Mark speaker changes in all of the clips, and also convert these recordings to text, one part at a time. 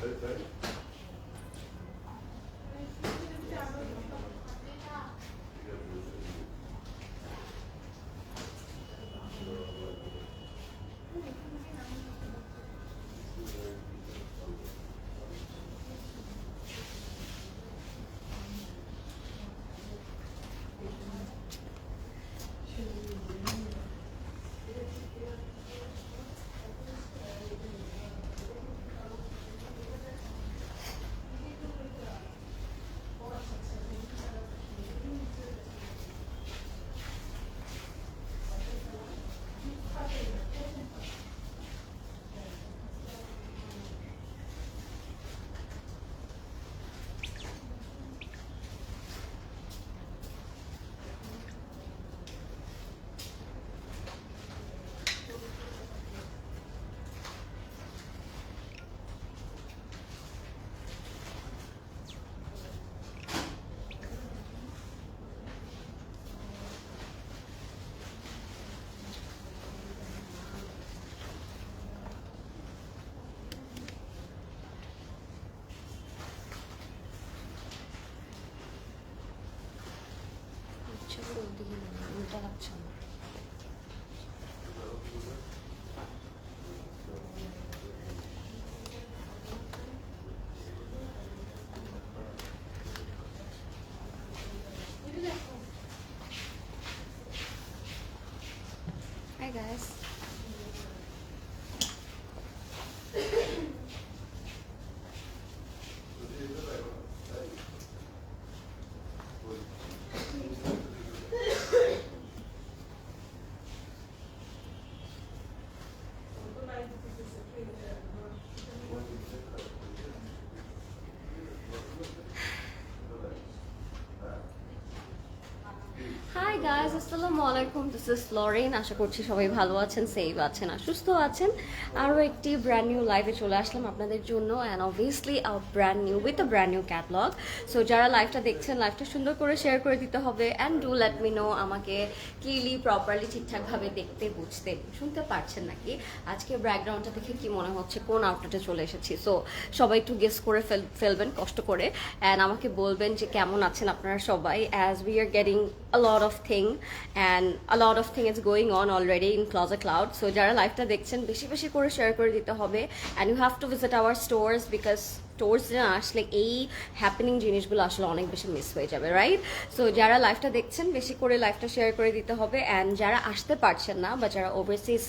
Speaker 1: Hi guys. Hi guys, আসসালামু আলাইকুম। This is fluorine. আশা করছি সবাই ভালো আছেন, সেফ আছেন আর সুস্থ আছেন। আরও একটি ব্র্যান্ড নিউ লাইভে চলে আসলাম আপনাদের জন্য, and obviously brand new with a brand new catalogue. So যারা লাইভটা দেখছেন, লাইভটা সুন্দর করে শেয়ার করে দিতে হবে, and do let me no আমাকে ক্লিয়ারলি প্রপারলি ঠিকঠাকভাবে দেখতে বুঝতে শুনতে পারছেন নাকি। আজকে ব্যাকগ্রাউন্ডটা দেখে কি মনে হচ্ছে কোন আউটলেটে চলে এসেছি। সো সবাই একটু গেস করে ফেলবেন কষ্ট করে, অ্যান্ড আমাকে বলবেন যে কেমন আছেন আপনারা সবাই, as we are getting a lot of thing and a lot of thing is going on already in Closet Cloud. So যারা লাইভটা দেখছেন বেশি বেশি করে শেয়ার করে দিতে হবে, and you have to visit our stores because stores না আসলে এই হ্যাপেনিং জিনিসগুলো আসলে অনেক বেশি মিস হয়ে যাবে, রাইট? সো যারা লাইভটা দেখছেন বেশি করে লাইভটা শেয়ার করে দিতে হবে, অ্যান্ড যারা আসতে পারছেন না বা যারা ওভারসিজ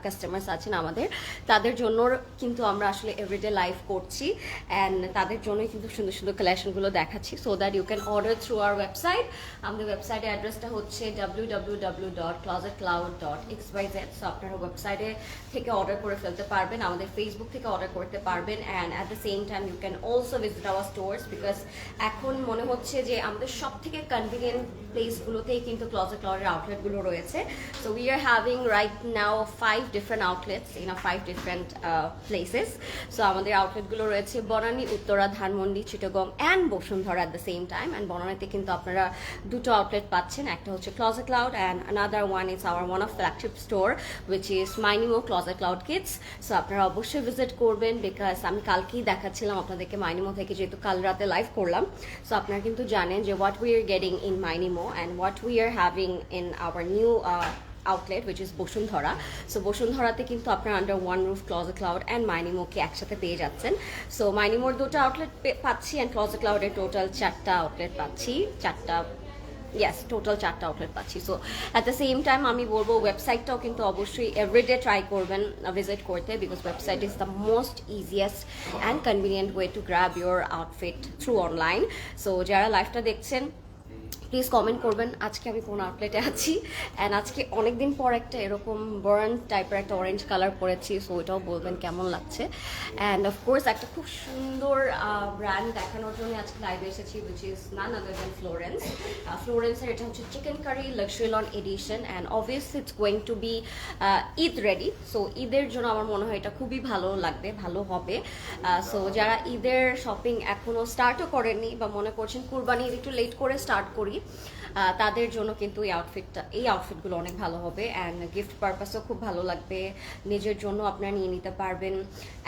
Speaker 1: কাস্টমার্স আছেন আমাদের, তাদের জন্য কিন্তু আমরা আসলে এভরিডে লাইভ করছি, অ্যান্ড তাদের জন্যই কিন্তু সুন্দর সুন্দর কালেকশনগুলো দেখাচ্ছি, so that you can order through our website. আমাদের ওয়েবসাইটের অ্যাড্রেসটা হচ্ছে www.closetcloud.xyz। সো আপনারা ওয়েবসাইটে থেকে অর্ডার করে ফেলতে পারবেন, আমাদের ফেসবুক থেকে অর্ডার করতে পারবেন, and at the same time you can also visit our stores because এখন মনে হচ্ছে যে আমাদের সব থেকে কনভিনিয়েন্ট প্লেসগুলোতেই কিন্তু ক্লজেট ক্লাউডের আউটলেটগুলো রয়েছে। So we are having right now 5 different outlets in 5 different places. So আমাদের আউটলেটগুলো রয়েছে Banani, Uttara, Dhanmondi, Chittagong and Bashundhara at the same time. And বনানীতে কিন্তু আপনারা দুটো আউটলেট পাচ্ছেন, একটা হচ্ছে Closet Cloud and another one is our one of flagship store which is Minimo Closet Cloud Kids. So আপনারা অবশ্যই ভিজিট করবেন বিকজ আমি কালকেই দেখাচ্ছিলাম আপনাদেরকে মাইনিমো থেকে, যেহেতু কাল রাতে লাইভ করলাম। সো আপনারা কিন্তু জানেন যে what we are getting in Minimo and what we are having in our new outlet which is Bashundhara. So বসুন্ধরাতে কিন্তু আপনারা under one roof Closet Cloud and মাইনিমোকে একসাথে পেয়ে যাচ্ছেন। সো মাইনিমোর দুটো আউটলেট পাচ্ছি অ্যান্ড ক্লজেট ক্লাউডের টোটাল 4টা আউটলেট পাচ্ছি, টোটাল 4টা আউটলেট পাচ্ছি। So at the same time আমি বলবো ওয়েবসাইটটাও কিন্তু অবশ্যই এভরিডে ট্রাই করবেন ভিজিট করতে, because website is the most easiest and convenient way to grab your outfit through online. So যারা লাইভটা দেখছেন প্লিজ কমেন্ট করবেন আজকে আমি কোন আউটলেটে আছি, অ্যান্ড আজকে অনেকদিন পর একটা এরকম বার্ন টাইপের একটা অরেঞ্জ কালার পরেছি, সো ওইটাও বলবেন কেমন লাগছে। অ্যান্ড অফকোর্স একটা খুব সুন্দর ব্র্যান্ড দেখানোর জন্য আজকে লাইভে এসেছি which is none other than Florence. ফ্লোরেন্সের এটা হচ্ছে chikankari luxury lawn edition, and obviously it's going to be Eid ready. So ঈদের জন্য আমার মনে হয় এটা খুবই ভালো লাগবে, ভালো হবে। সো যারা ঈদের শপিং এখনও স্টার্টও করেননি বা মনে করছেন কুরবানি ঈদ একটু লেট করে স্টার্ট করি, তাদের জন্য কিন্তু এই আউটফিটগুলো অনেক ভালো হবে, অ্যান্ড গিফট পারপাসও খুব ভালো লাগবে, নিজের জন্য আপনারা নিয়ে নিতে পারবেন।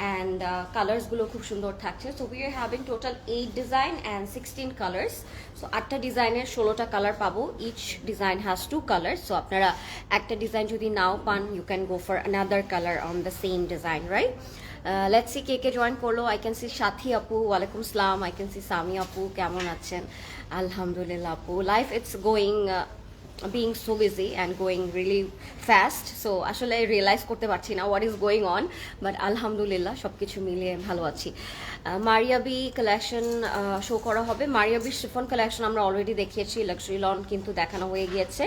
Speaker 1: অ্যান্ড কালার্সগুলো খুব সুন্দর থাকছে। So we are having total 8 design and 16 colours. So 8টা ডিজাইনের 16টা কালার পাবো। Each design has 2 colours. So আপনারা একটা ডিজাইন যদি নাও পান, you can go for another colour on the same design, right? Let's see কে জয়েন করলো। আই ক্যান সি সাথী আপু, ওয়ালাইকুম সালাম। আই ক্যান সি সামি আপু, কেমন আছেন? আলহামদুলিল্লাহ আপু, life it's going being so busy and going really fast, so আসলে রিয়েলাইজ করতে পারছি না what is going on, but আলহামদুলিল্লাহ সব কিছু মিলিয়ে ভালো আছি। মারিয়াবি কালেকশন শো করা হবে। মারিয়াবি শিফন কালেকশন আমরা অলরেডি দেখিয়েছি, লাক্সারি লন কিন্তু দেখানো হয়ে গিয়েছে।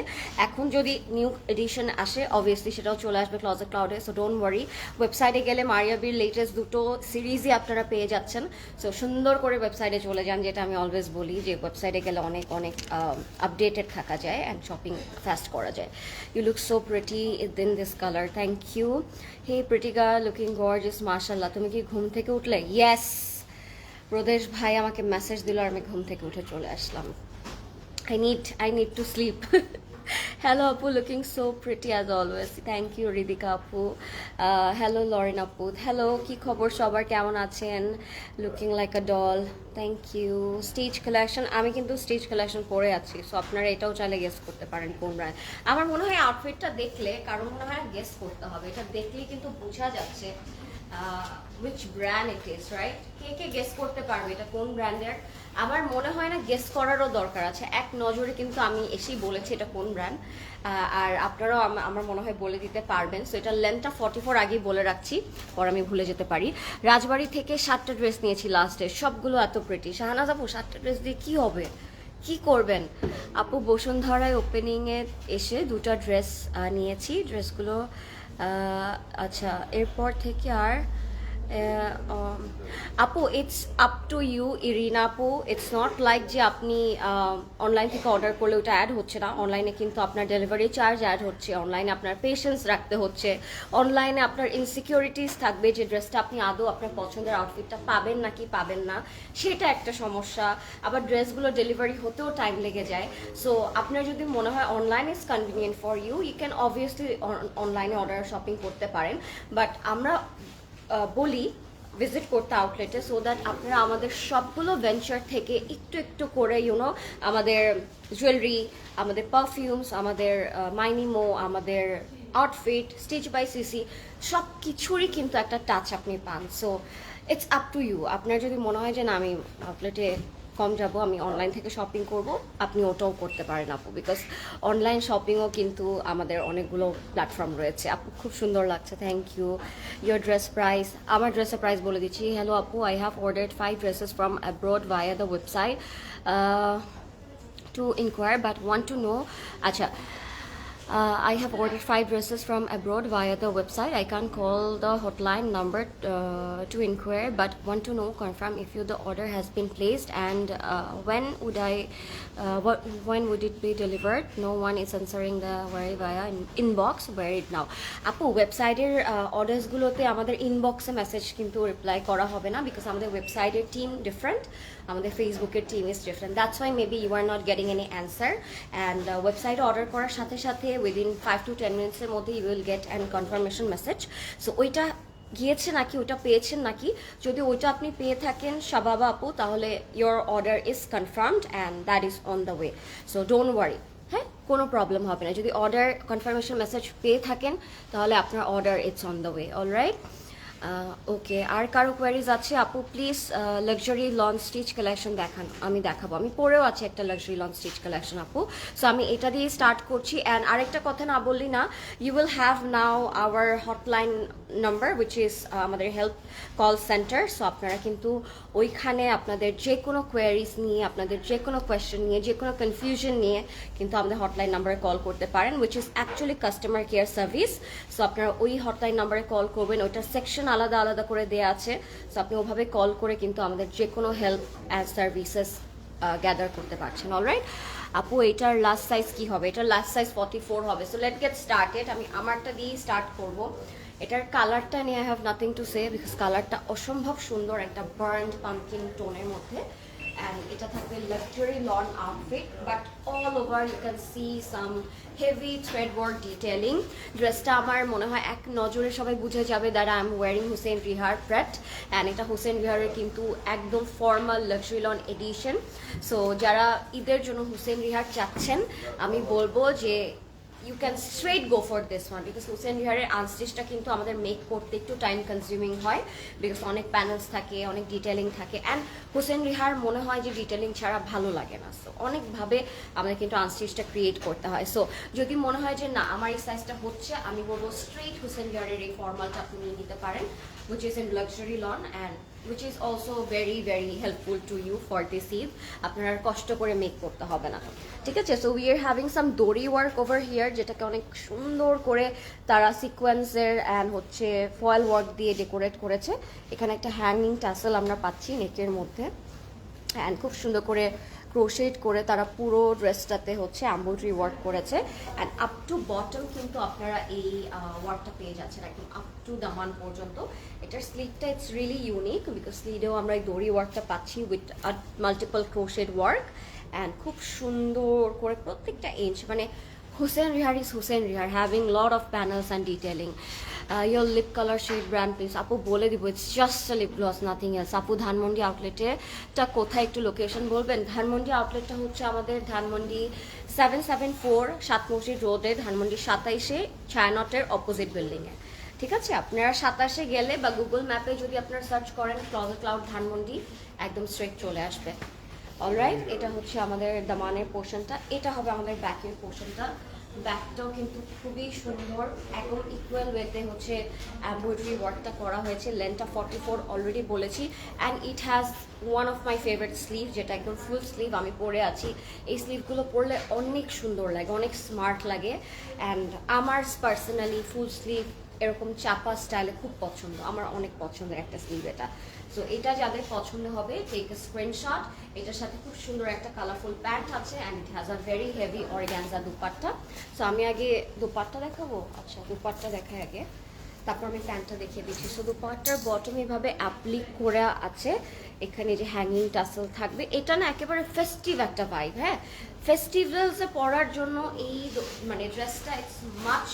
Speaker 1: এখন যদি নিউ এডিশন আসে অবভিয়াসলি সেটাও চলে আসবে ক্লজেট ক্লাউডে, সো ডোন্ট ওয়ারি। ওয়েবসাইটে গেলে মারিয়াবির লেটেস্ট দুটো সিরিজই আপনারা পেয়ে যাচ্ছেন। সো সুন্দর করে ওয়েবসাইটে চলে যান, যেটা আমি অলওয়েজ বলি যে ওয়েবসাইটে গেলে অনেক অনেক আপডেটেড থাকা যায় অ্যান্ড শপিং ফাস্ট করা যায়। You look so pretty in this colour, thank you. Hey pretty girl, looking gorgeous, মাশাআল্লাহ। তুমি কি ঘুম থেকে উঠলে? ইয়েস, প্রদেশ ভাই আমাকে মেসেজ দিল আর আমি ঘুম থেকে উঠে চলে আসলাম। I need to sleep. Hello Apu, looking so pretty as always. Thank you Ridika Apu. Hello Lauren Apu. Hello, কি খবর সবার, কেমন আছেন? Looking like a doll. Thank you. Stage collection, আমি কিন্তু স্টেজ কালেকশন পরে আছি, সো আপনারা এটাও চাইলে গেস করতে পারেন কোন ব্র্যান্ড। আমার মনে হয় আউটফিটটা দেখলে কারণ মনে হয় গেস করতে হবে, এটা দেখলেই কিন্তু বোঝা যাচ্ছে which brand it is, right? K guess করতে পারবে এটা কোন ব্র্যান্ডের? আমার মনে হয় না গেস করারও দরকার আছে, এক নজরে কিন্তু আমি এসেই বলেছি এটা কোন ব্র্যান্ড, আর আপনারাও আমার মনে হয় বলে দিতে পারবেন। সো এটা লেন্থটা 44 আগেই বলে রাখছি, পর আমি ভুলে যেতে পারি। রাজবাড়ি থেকে 7টা ড্রেস নিয়েছি লাস্টে, সবগুলো এত প্রিটি। শাহনাজ আপু, 7টা ড্রেস দিয়ে কি হবে, কি করবেন? আপু বসুন্ধরায় ওপেনিংয়ে এসে 2টা ড্রেস নিয়েছি, ড্রেসগুলো আচ্ছা এরপর থেকে আর আপু it's up to you Irina আপু, ইটস নট লাইক যে আপনি অনলাইন থেকে অর্ডার করলে ওটা অ্যাড হচ্ছে না। অনলাইনে কিন্তু আপনার ডেলিভারি চার্জ অ্যাড হচ্ছে, অনলাইনে আপনার পেশেন্স রাখতে হচ্ছে, অনলাইনে আপনার ইনসিকিউরিটিস থাকবে যে ড্রেসটা আপনি আদৌ আপনার পছন্দের আউটফিটটা পাবেন নাকি পাবেন না, সেটা একটা সমস্যা। আবার ড্রেসগুলো ডেলিভারি হতেও টাইম লেগে যায়। সো আপনার যদি মনে হয় online is convenient for you, you can obviously অনলাইনে অর্ডার শপিং করতে পারেন, বাট আমরা বলি ভিজিট করতে আউটলেটে, সো দ্যাট আপনারা আমাদের সবগুলো ভেঞ্চার থেকে একটু একটু করে ইউনো আমাদের জুয়েলারি, আমাদের পারফিউমস, আমাদের মাইনিমো, আমাদের আউটফিট, স্টিচ বাই সিসি সব কিছুরই কিন্তু একটা টাচ আপনি পান। So it's up to you. আপনার যদি মনে হয় যে না আমি আউটলেটে কম যাব, আমি অনলাইন থেকে শপিং করব, আপনি ওটাও করতে পারেন আপু, বিকজ অনলাইন শপিংও কিন্তু আমাদের অনেকগুলো প্ল্যাটফর্ম রয়েছে। আপু খুব সুন্দর লাগছে, thank you. Your dress price, আমার ড্রেসের প্রাইস বলে দিচ্ছি। হ্যালো আপু, I have ordered 5 dresses from abroad via the website to inquire but want to know, আচ্ছা I have ordered 5 dresses from abroad via the website. I can't call the hotline number to inquire, but want to know confirm if the order has been placed and when would it be delivered? No one is answering the via inbox. Wear it now. আপু ওয়েবসাইটের অর্ডার্সগুলোতে আমাদের ইনবক্সে message কিন্তু reply করা হবে না, because আমাদের ওয়েবসাইটের টিম ডিফারেন্ট, আমাদের ফেসবুকের team is different, that's why maybe you are not getting any answer. And ওয়েবসাইটে অর্ডার করার সাথে সাথে উইদিন 5 to 10 মিনিটসের মধ্যে you will get an confirmation message. So ওইটা গিয়েছে নাকি, ওইটা পেয়েছেন নাকি, যদি ওইটা আপনি পেয়ে থাকেন শাবাবা আপু, তাহলে your order is confirmed and that is on the way. So don't worry, হ্যাঁ কোনো প্রবলেম হবে না। যদি অর্ডার কনফার্মেশন মেসেজ পেয়ে থাকেন তাহলে আপনার order it's on the way. Alright, okay. আর কারো কোয়ারিজ আছে আপু? Please luxury lawn stitch collection দেখান, আমি দেখাবো। আমি পরেও আছে একটা লাক্সারি লন স্টিচ কালেকশন আপু, সো আমি এটা দিয়ে স্টার্ট করছি। অ্যান্ড আরেকটা কথা না বললি না, you will have now our hotline number which is আমাদের হেল্প কল সেন্টার। সো আপনারা কিন্তু ওইখানে আপনাদের যে কোনো কোয়ারিজ নিয়ে, আপনাদের যে কোনো কোয়েশ্চেন নিয়ে, যে কোনো কনফিউশন নিয়ে কিন্তু আমাদের হটলাইন নাম্বারে কল করতে পারেন, which is actually customer care service. So আপনারা ওই হটলাইন নাম্বারে কল করবেন, ওইটার সেকশন আলাদা আলাদা করে দেওয়া আছে। সো আপনি ওভাবে কল করে কিন্তু আমাদের যে কোনো হেল্প অ্যান্ড সার্ভিসেস গ্যাদার করতে পারছেন। অলরাইট আপু, এটার লাস্ট সাইজ কি হবে? এটার লাস্ট সাইজ 44 হবে। So late get started. আমি আমারটা দিয়েই স্টার্ট করব। এটার কালারটা নিয়ে I have nothing to say, because কালারটা অসম্ভব সুন্দর, একটা বার্ন্ড পাম্পকিন টোনের মধ্যে। অ্যান্ড এটা থাকবে luxury lawn outfit, but all over you can see some heavy thread work detailing. ড্রেসটা আমার মনে হয় এক নজরে সবাই বুঝে যাবে that I am wearing Hussain Rehar pret, and এটা হুসেন রিহারের কিন্তু একদম formal luxury lawn edition. So যারা ঈদের জন্য হুসেন রিহার চাচ্ছেন, আমি বলবো যে you can straight go for this one, because Hussain রিহারের আনস্টিচটা কিন্তু আমাদের মেক করতে একটু টাইম কনজিউমিং হয়, বিকজ অনেক প্যানেলস থাকে, অনেক ডিটেলিং থাকে, অ্যান্ড হুসেন রিহার মনে হয় যে ডিটেলিং ছাড়া ভালো লাগে না। সো অনেকভাবে আমাদের কিন্তু আনস্টিচটা ক্রিয়েট করতে হয়। সো যদি মনে হয় যে না আমার এই সাইজটা হচ্ছে, আমি বলবো স্ট্রেট হুসেন রিহারের এই ফর্মালটা আপনি নিয়ে নিতে পারেন, which is in luxury lawn and which is also very very helpful to you for this Eid. আপনার আর কষ্ট করে মেক করতে হবে না, ঠিক আছে? So we are having some দড়ি ওয়ার্ক ওভার হিয়ার, যেটাকে অনেক সুন্দর করে তারা সিকোয়েন্সের অ্যান্ড হচ্ছে ফয়েল ওয়ার্ক দিয়ে ডেকোরেট করেছে। এখানে একটা হ্যাঙ্গিং টাসেল আমরা পাচ্ছি নেকের মধ্যে, অ্যান্ড খুব সুন্দর করে ক্রোশেট করে তারা পুরো ড্রেসটাতে হচ্ছে এমব্রয়ডারি ওয়ার্ক করেছে, অ্যান্ড আপ টু বটম কিন্তু আপনারা এই ওয়ার্কটা পেয়ে যাচ্ছেন একদম আপ টু দামান পর্যন্ত। এটার স্লিভটা ইটস রিয়েলি ইউনিক, বিকজ স্লিভেও আমরা এই দড়ি ওয়ার্কটা পাচ্ছি with multiple crochet work, and খুব সুন্দর করে প্রত্যেকটা ইঞ্চ, মানে Hussain Rehar is Hussain Rehar, having lot of panels and detailing. Your lip colour shade brand please. আপু বলে দিব, it's just a lip gloss, nothing else. আপু ধানমন্ডি আউটলেটটা কোথায় একটু লোকেশন বলবেন? ধানমন্ডি আউটলেটটা হচ্ছে আমাদের ধানমন্ডি 774 সাত মসজিদ রোডে, ধানমন্ডি 27-এ ছায়ানটের অপোজিট বিল্ডিংয়ে, ঠিক আছে? আপনারা 27-এ গেলে বা গুগল ম্যাপে যদি আপনারা সার্চ করেন ক্লজেট ক্লাউড ধানমন্ডি, একদম স্ট্রেট চলে আসবে। অলরাইট, এটা হচ্ছে আমাদের দামানের পোর্শনটা, এটা হবে আমাদের ব্যাকের পোর্শনটা। ব্যাকটাও কিন্তু খুবই সুন্দর, একদম ইকুয়াল ওয়েতে হচ্ছে এমব্রয়ডারি ওয়ার্কটা করা হয়েছে। লেন্থটা 44 অলরেডি বলেছি, and it has one of my favourite sleeve, যেটা একদম ফুল স্লিভ আমি পরে আছি। এই স্লিভগুলো পরলে অনেক সুন্দর লাগে, অনেক স্মার্ট লাগে, অ্যান্ড আমার পার্সোনালি ফুল স্লিভ এরকম চাপা স্টাইলে খুব পছন্দ, আমার অনেক পছন্দের একটা স্লিভ এটা। সো এটা যাদের পছন্দ হবে, টেক এ স্ক্রিনশট। এটার সাথে খুব সুন্দর একটা কালারফুল প্যান্ট আছে, and it has a very heavy organza dupatta. So আমি আগে দুপাট্টা দেখাবো, আচ্ছা দুপাট্টা দেখাই আগে, তারপর আমি প্যান্টটা দেখিয়ে দিচ্ছি। সো দুপাট্টার বটম এভাবে অ্যাপ্লিক করে আছে, এখানে যে হ্যাঙ্গিং টাসেল থাকবে। এটা না একেবারে ফেস্টিভ একটা ভাইব, হ্যাঁ, ফেস্টিভ্যালসে পরার জন্য এই মানে ড্রেসটা ইটস মাচ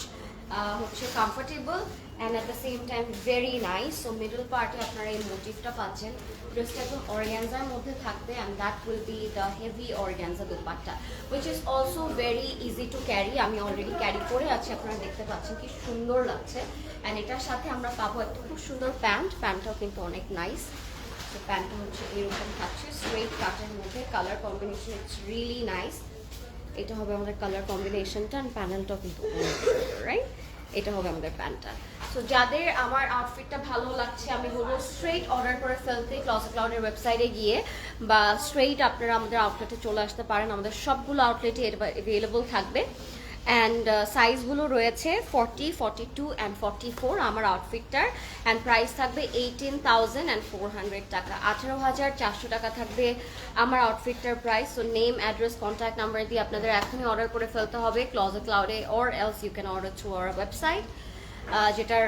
Speaker 1: হচ্ছে comfortable and at the same time very nice. So middle পার্টে আপনারা এই মোটিভটা পাচ্ছেন, ড্রেসটা একদম অর্গ্যানজার মধ্যে থাকবে, and that will be the heavy organza dupatta, which is also very easy to carry. আমি অলরেডি ক্যারি করে আছি, আপনারা দেখতে পাচ্ছেন কি সুন্দর লাগছে। অ্যান্ড এটার সাথে আমরা পাবো একটা খুব সুন্দর প্যান্টটাও কিন্তু অনেক নাইস। তো প্যান্টটা হচ্ছে এরকম থাকছে স্ট্রেট কাটের মধ্যে, colour combination it's really nice. এটা হবে আমাদের কালার কম্বিনেশনটা, অ্যান্ড প্যানেলটাও কিন্তু রাইট, এটা হবে আমাদের প্যান্টটা। সো যাদের আমার আউটফিটটা ভালো লাগছে, আমি বলবো স্ট্রেইট অর্ডার করে ফেলতে ক্লজেট ক্লাউডের ওয়েবসাইটে গিয়ে, বা স্ট্রেইট আপনারা আমাদের আউটলেটে চলে আসতে পারেন। আমাদের সবগুলো আউটলেটে অ্যাভেলেবল থাকবে, অ্যান্ড সাইজগুলো রয়েছে 40, 42 অ্যান্ড 44 আমার আউটফিটটার, অ্যান্ড প্রাইস থাকবে 18,400 টাকা, 18,400 টাকা থাকবে আমার আউটফিটটার price. So name, address, contact number দিয়ে আপনাদের এখনই অর্ডার করে ফেলতে হবে ক্লজেট ক্লাউডে, or else you can order through our website, যেটার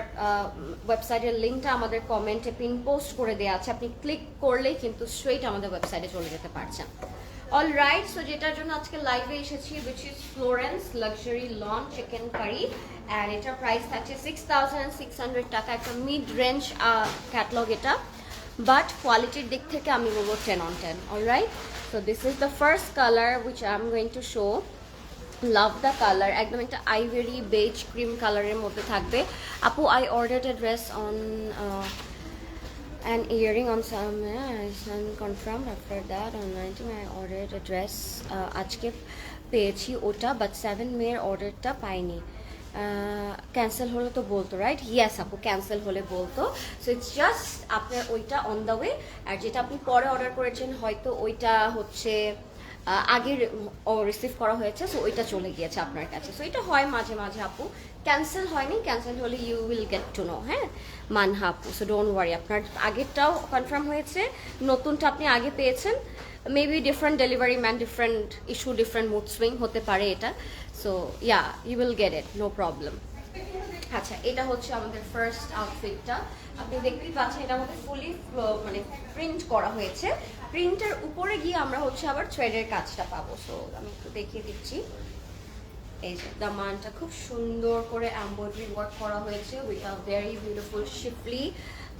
Speaker 1: ওয়েবসাইটের লিঙ্কটা আমাদের কমেন্টে পিন পোস্ট করে দেওয়া আছে। আপনি ক্লিক করলেই কিন্তু স্ট্রেইট আমাদের ওয়েবসাইটে চলে যেতে পারছেন। অলরাইট, সো যেটার জন্য আজকে লাইভে এসেছি, which is Florence luxury lawn chikankari, and এটার প্রাইস থাকছে 6,600 টাকা। একটা মিড রেঞ্জ ক্যাটলগ এটা, বাট কোয়ালিটির দিক থেকে আমি বলবো 10 on 10। Alright, so this is the first colour which I am going to show. Love the colour, একদম একটা আইভেরি বেজ ক্রিম কালারের মধ্যে থাকবে। আপু, I ordered a dress on an earring on some confirmed after that on 19 I ordered a dress আজকে পেয়েছি ওটা, but 7 মেয়ের অর্ডারটা পাইনি, ক্যান্সেল হলে তো বলতো, রাইট? ইয়েস আপু, ক্যান্সেল হলে বলতো। সো ইটস জাস্ট আপনার ওইটা অন দ্য ওয়ে, আর যেটা আপনি পরে অর্ডার করেছেন হয়তো ওইটা হচ্ছে আগে রিসিভ করা হয়েছে, সো ওইটা চলে গিয়েছে আপনার কাছে। সো এটা হয় মাঝে মাঝে আপু, ক্যান্সেল হয়নি, ক্যান্সেল হলে you will get to know, হ্যাঁ মানহা আপু। সো ডোন্ট ওয়ারি, আপনার আগেরটাও কনফার্ম হয়েছে, নতুনটা আপনি আগে পেয়েছেন, maybe different delivery man, different issue, different mood swing হতে পারে এটা। So yeah, you will get it, no problem. আচ্ছা, এটা হচ্ছে আমাদের ফার্স্ট আউটফিটটা। আপনি দেখতেই পাচ্ছেন এটা আমাদের ফুলি মানে প্রিন্ট করা হয়েছে। প্রিন্টের উপরে গিয়ে আমরা হচ্ছে আবার থ্রেডের কাজটা পাবো। সো আমি একটু দেখিয়ে দিচ্ছি। এই যে দামানটা খুব সুন্দর করে এমব্রয়ডারি ওয়ার্ক করা হয়েছে with a very beautiful শিফলি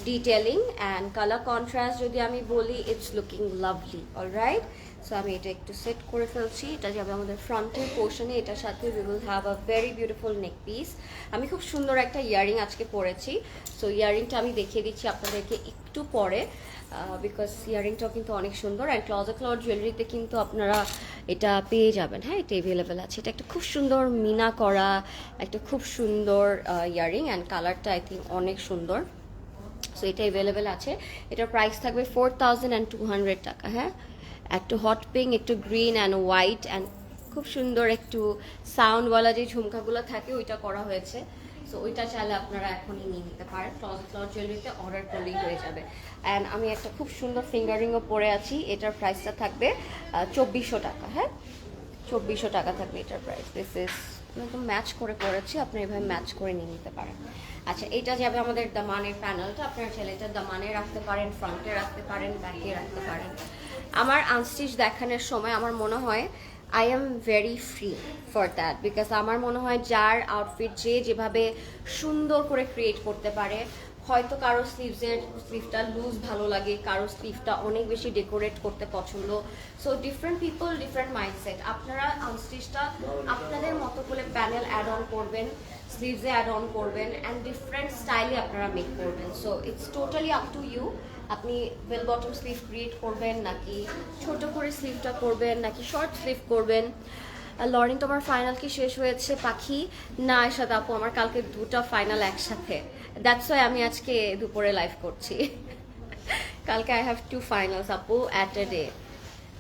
Speaker 1: detailing and colour contrast যদি আমি বলি, it's looking lovely. Alright, so আমি এটা একটু সেট করে ফেলছি। এটা যাবে আমাদের ফ্রন্টের পোর্শনে। এটার সাথে we will have a very beautiful neck piece. আমি খুব সুন্দর একটা ইয়ারিং আজকে পরেছি। সো ইয়ারিংটা আমি দেখিয়ে দিচ্ছি আপনাদেরকে একটু পরে, বিকজ ইয়ারিংটাও কিন্তু অনেক সুন্দর। অ্যান্ড ক্লজেট ক্লাউড জুয়েলারিতে কিন্তু আপনারা এটা পেয়ে যাবেন। হ্যাঁ, এটা অ্যাভেলেবেল আছে। এটা একটা খুব সুন্দর মিনা করা, একটা খুব সুন্দর ইয়ারিং, অ্যান্ড কালারটা আই থিঙ্ক অনেক সুন্দর। সো এটা অ্যাভেলেবেল আছে। এটার প্রাইস থাকবে 4200 টাকা। হ্যাঁ, একটু হট পিঙ্ক, একটু গ্রিন অ্যান্ড হোয়াইট, অ্যান্ড খুব সুন্দর একটু সাউন্ডওয়ালা যে ঝুমকাগুলো থাকে ওইটা করা হয়েছে। সো ওইটা চাইলে আপনারা এখনই নিয়ে নিতে পারেন। ক্লজেট ক্লাউড জুয়েলারিতে অর্ডার করলেই হয়ে যাবে। অ্যান্ড আমি একটা খুব সুন্দর ফিঙ্গারিংও পরে আছি। এটার প্রাইসটা থাকবে 2400 টাকা। হ্যাঁ, 2400 টাকা থাকবে এটার প্রাইস। দিস ইজ একদম ম্যাচ করে পরেছি, আপনি এভাবে ম্যাচ করে নিয়ে নিতে পারেন। আচ্ছা, এটা যাবে আমাদের দামানের প্যানেলটা। আপনার ছেলেটা দামানে রাখতে পারেন, ফ্রন্টে রাখতে পারেন, ব্যাকে রাখতে পারেন। আমার আনস্টিচ দেখানোর সময় আমার মনে হয় I am very free for that, because আমার মনে হয় যার আউটফিট যে যেভাবে সুন্দর করে ক্রিয়েট করতে পারে। হয়তো কারো স্লিভটা লুজ ভালো লাগে, কারো স্লিভটা অনেক বেশি ডেকোরেট করতে পছন্দ। So different people, different mindset. আপনারা আনস্টিচটা আপনাদের মতো করে প্যানেল অ্যাড অন করবেন, স্লিভসে অ্যাড অন করবেন, অ্যান্ড ডিফারেন্ট স্টাইলে আপনারা মেক করবেন। So it's totally up to you. আপনি বেল বটম স্লিভ ক্রিয়েট করবেন, নাকি ছোট করে স্লিভটা করবেন, নাকি শর্ট স্লিভ করবেন। লরেন, তোমার ফাইনাল কি শেষ হয়েছে পাখি? না আয়শাদ আপু, আমার কালকে দুটো ফাইনাল একসাথে। দ্যাটস ওয়াই আমি আজকে দুপুরে লাইভ করছি। কালকে আই হ্যাভ 2 ফাইনালস আপু অ্যাট এ ডে।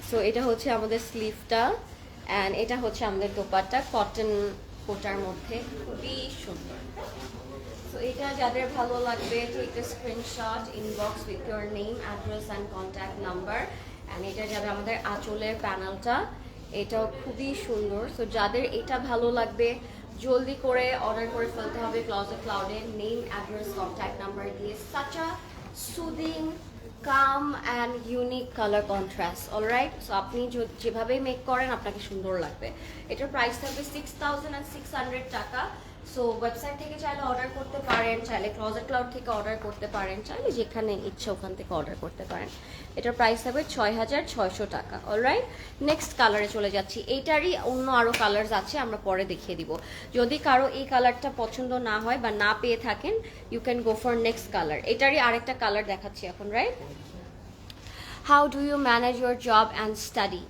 Speaker 1: সো এটা হচ্ছে আমাদের স্লিভটা, অ্যান্ড এটা হচ্ছে আমাদের দোপাট্টা কটন কোটার মধ্যে, খুবই সুন্দর। সো এটা যাদের ভালো লাগবে, take the screenshot, inbox with your name, address and contact number. And এটা যাবে আমাদের আঁচলের প্যানেলটা। এটাও খুবই সুন্দর। সো যাদের এটা ভালো লাগবে জলদি করে অর্ডার করে ফেলতে হবে ক্লজেট ক্লাউডে, নেম, অ্যাড্রেস, কন্ট্যাক্ট নাম্বার দিয়ে। Such a soothing, calm and unique colour contrast. Alright, so আপনি যেভাবেই মেক করেন আপনাকে সুন্দর লাগবে। এটার প্রাইস থাকবে 6600 টাকা। সো ওয়েবসাইট থেকে চাইলে অর্ডার করতে পারেন, চাইলে ক্লজেট ক্লাউড থেকে অর্ডার করতে পারেন, চাইলে যেখানে ইচ্ছে ওখান থেকে অর্ডার করতে পারেন। এটার প্রাইস থাকবে 6600 টাকা। অলরাইট, নেক্সট কালারে চলে যাচ্ছি। এইটারই অন্য আরও কালার্স আছে, আমরা পরে দেখিয়ে দিব। যদি কারো এই কালারটা পছন্দ না হয় বা না পেয়ে থাকেন, you can go for next colour. এটারই আরেকটা কালার দেখাচ্ছি এখন। Right, how do you manage your job and study?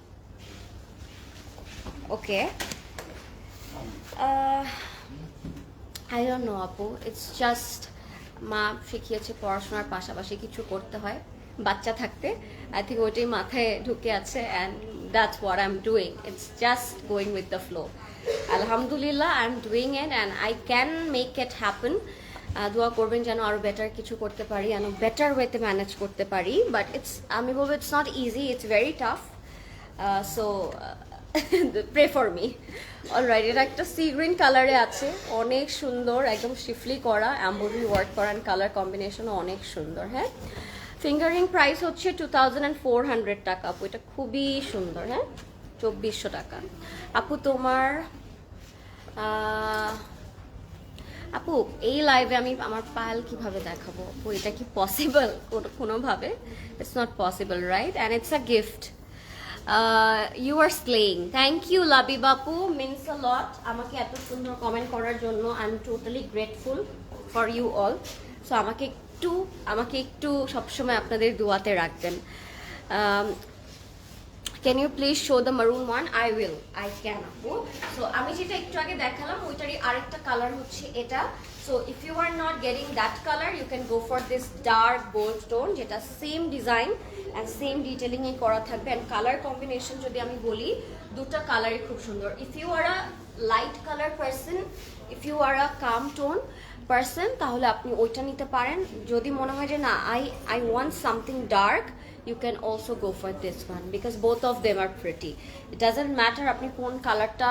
Speaker 1: Okay, I don't know আপু, ইটস জাস্ট মা শিখিয়েছে পড়াশোনার পাশাপাশি কিছু করতে হয় বাচ্চা থাকতে। আই থিঙ্ক ওইটাই মাথায় ঢুকে আছে, and that's what I am doing. It's just going with the flow. আলহামদুলিল্লাহ, I am doing it and I can make it happen. দোয়া করবেন যেন আরও বেটার কিছু করতে পারি, যেন বেটার ওয়েতে ম্যানেজ করতে পারি। বাট আমি বলবো it's not easy, it's very tough. So pray for me. Alright, এটা একটা সি গ্রিন কালারে আছে, অনেক সুন্দর, একদম শিফলি করা, এমব্রয়ডারি ওয়ার্ক করা, কালার কম্বিনেশনও অনেক সুন্দর। হ্যাঁ, ফিঙ্গারিং প্রাইস হচ্ছে 2400 টাকা আপু। এটা খুবই সুন্দর। হ্যাঁ, 2400 টাকা আপু। তোমার আপু এই লাইভে আমি আমার পায়েল কিভাবে দেখাবো আপু? এটা কি পসিবল কোনোভাবে? It's not possible, right? And it's a gift. You are slaying. Thank you Labi বাপু, মিনস আ লট আমাকে এত সুন্দর কমেন্ট করার জন্য। I am totally grateful for you all. So আমাকে একটু সবসময় আপনাদের দোয়াতে রাখবেন। Can you please show the maroon one? I will, I can আপু। সো আমি যেটা একটু আগে দেখালাম ওইটারই আরেকটা কালার হচ্ছে এটা। So if you are not getting that colour, you can go for this dark gold tone, যেটা সেম ডিজাইন অ্যান্ড সেম ডিটেলিংয়ে করা থাকবে। অ্যান্ড কালার কম্বিনেশন যদি আমি বলি, দুটো কালারই খুব সুন্দর। If you are a light colour person, if you are a calm tone person, তাহলে আপনি ওইটা নিতে পারেন। যদি মনে হয় যে না, I want something dark, you can also go for this one because both of them are pretty. It doesn't matter আপনি কোন কালারটা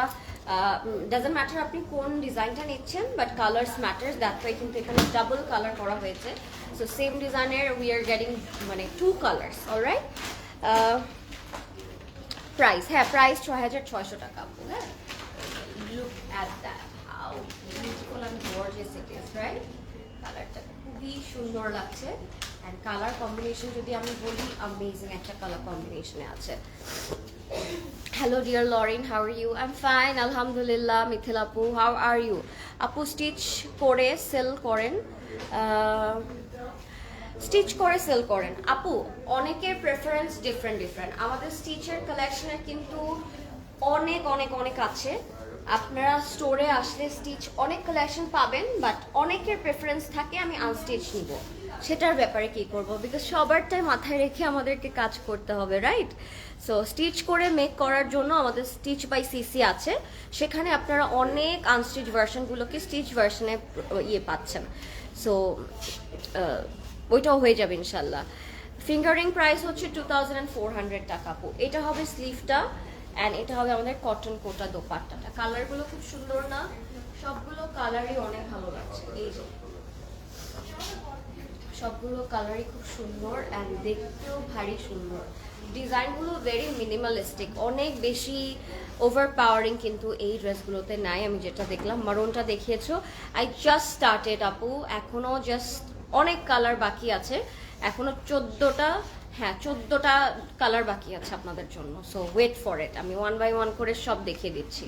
Speaker 1: ডাজন্ট ম্যাটার আপনি কোন ডিজাইনটা নিচ্ছেন, but colours matters, that why কিন্তু এখানে ডাবল কালার করা হয়েছে। সো সেম ডিজাইনের উই আর গেটিং মানে 2 কালার্স। অলরাইট, প্রাইস, হ্যাঁ প্রাইস ৬,৬০০ টাকা আপু। হ্যাঁ, look at that, how beautiful and gorgeous it is, right? কালারটা খুবই সুন্দর লাগছে, অ্যান্ড কালার কম্বিনেশন যদি আমি বলি, অ্যামেজিং একটা কালার কম্বিনেশনে আছে। Hello dear Lauren, how are you? I am fine আলহামদুলিল্লাহ। মিথিল আপু, হাউ আর ইউ? আপু স্টিচ করে সেল করেন, স্টিচ করে সেল করেন আপু? অনেকের প্রেফারেন্স ডিফারেন্ট ডিফারেন্ট। আমাদের স্টিচের কালেকশনের কিন্তু অনেক অনেক অনেক আছে। আপনারা স্টোরে আসলে স্টিচ অনেক কালেকশন পাবেন, বাট অনেকের প্রেফারেন্স থাকে আমি আনস্টিচ নিব। সেটার ব্যাপারে কি করব, বিকজ সবারটাই মাথায় রেখে আমাদেরকে কাজ করতে হবে, রাইট? সো স্টিচ করে মেক করার জন্য আমাদের স্টিচ বাই সিসি আছে, সেখানে আপনারা অনেক আনস্টিচ ভার্সনগুলোকে স্টিচ ভার্সনে পাচ্ছেন। সো ওইটাও হয়ে যাবে ইনশাল্লাহ। ফিঙ্গারিং প্রাইস হচ্ছে 2400 টাকা আপু। এটা হবে স্লিভটা, অ্যান্ড এটা হবে আমাদের কটন কোটা দোপাট্টাটা। কালারগুলো খুব সুন্দর না? সবগুলো কালারই অনেক ভালো লাগছে। এই যে সবগুলো কালারই খুব সুন্দর, অ্যান্ড দেখতেও ভারী সুন্দর। ডিজাইনগুলো ভেরি মিনিমালিস্টিক, অনেক বেশি ওভার পাওয়ারিং কিন্তু এই ড্রেসগুলোতে নাই। আমি যেটা দেখলাম, মারুনটা দেখিয়েছো, আই জাস্ট স্টার্টেড আপু, এখনও জাস্ট অনেক কালার বাকি আছে, এখনো 14টা, হ্যাঁ 14টা কালার বাকি আছে আপনাদের জন্য। সো ওয়েট ফর ইট, আমি 1 বাই 1 করে সব দেখিয়ে দিচ্ছি,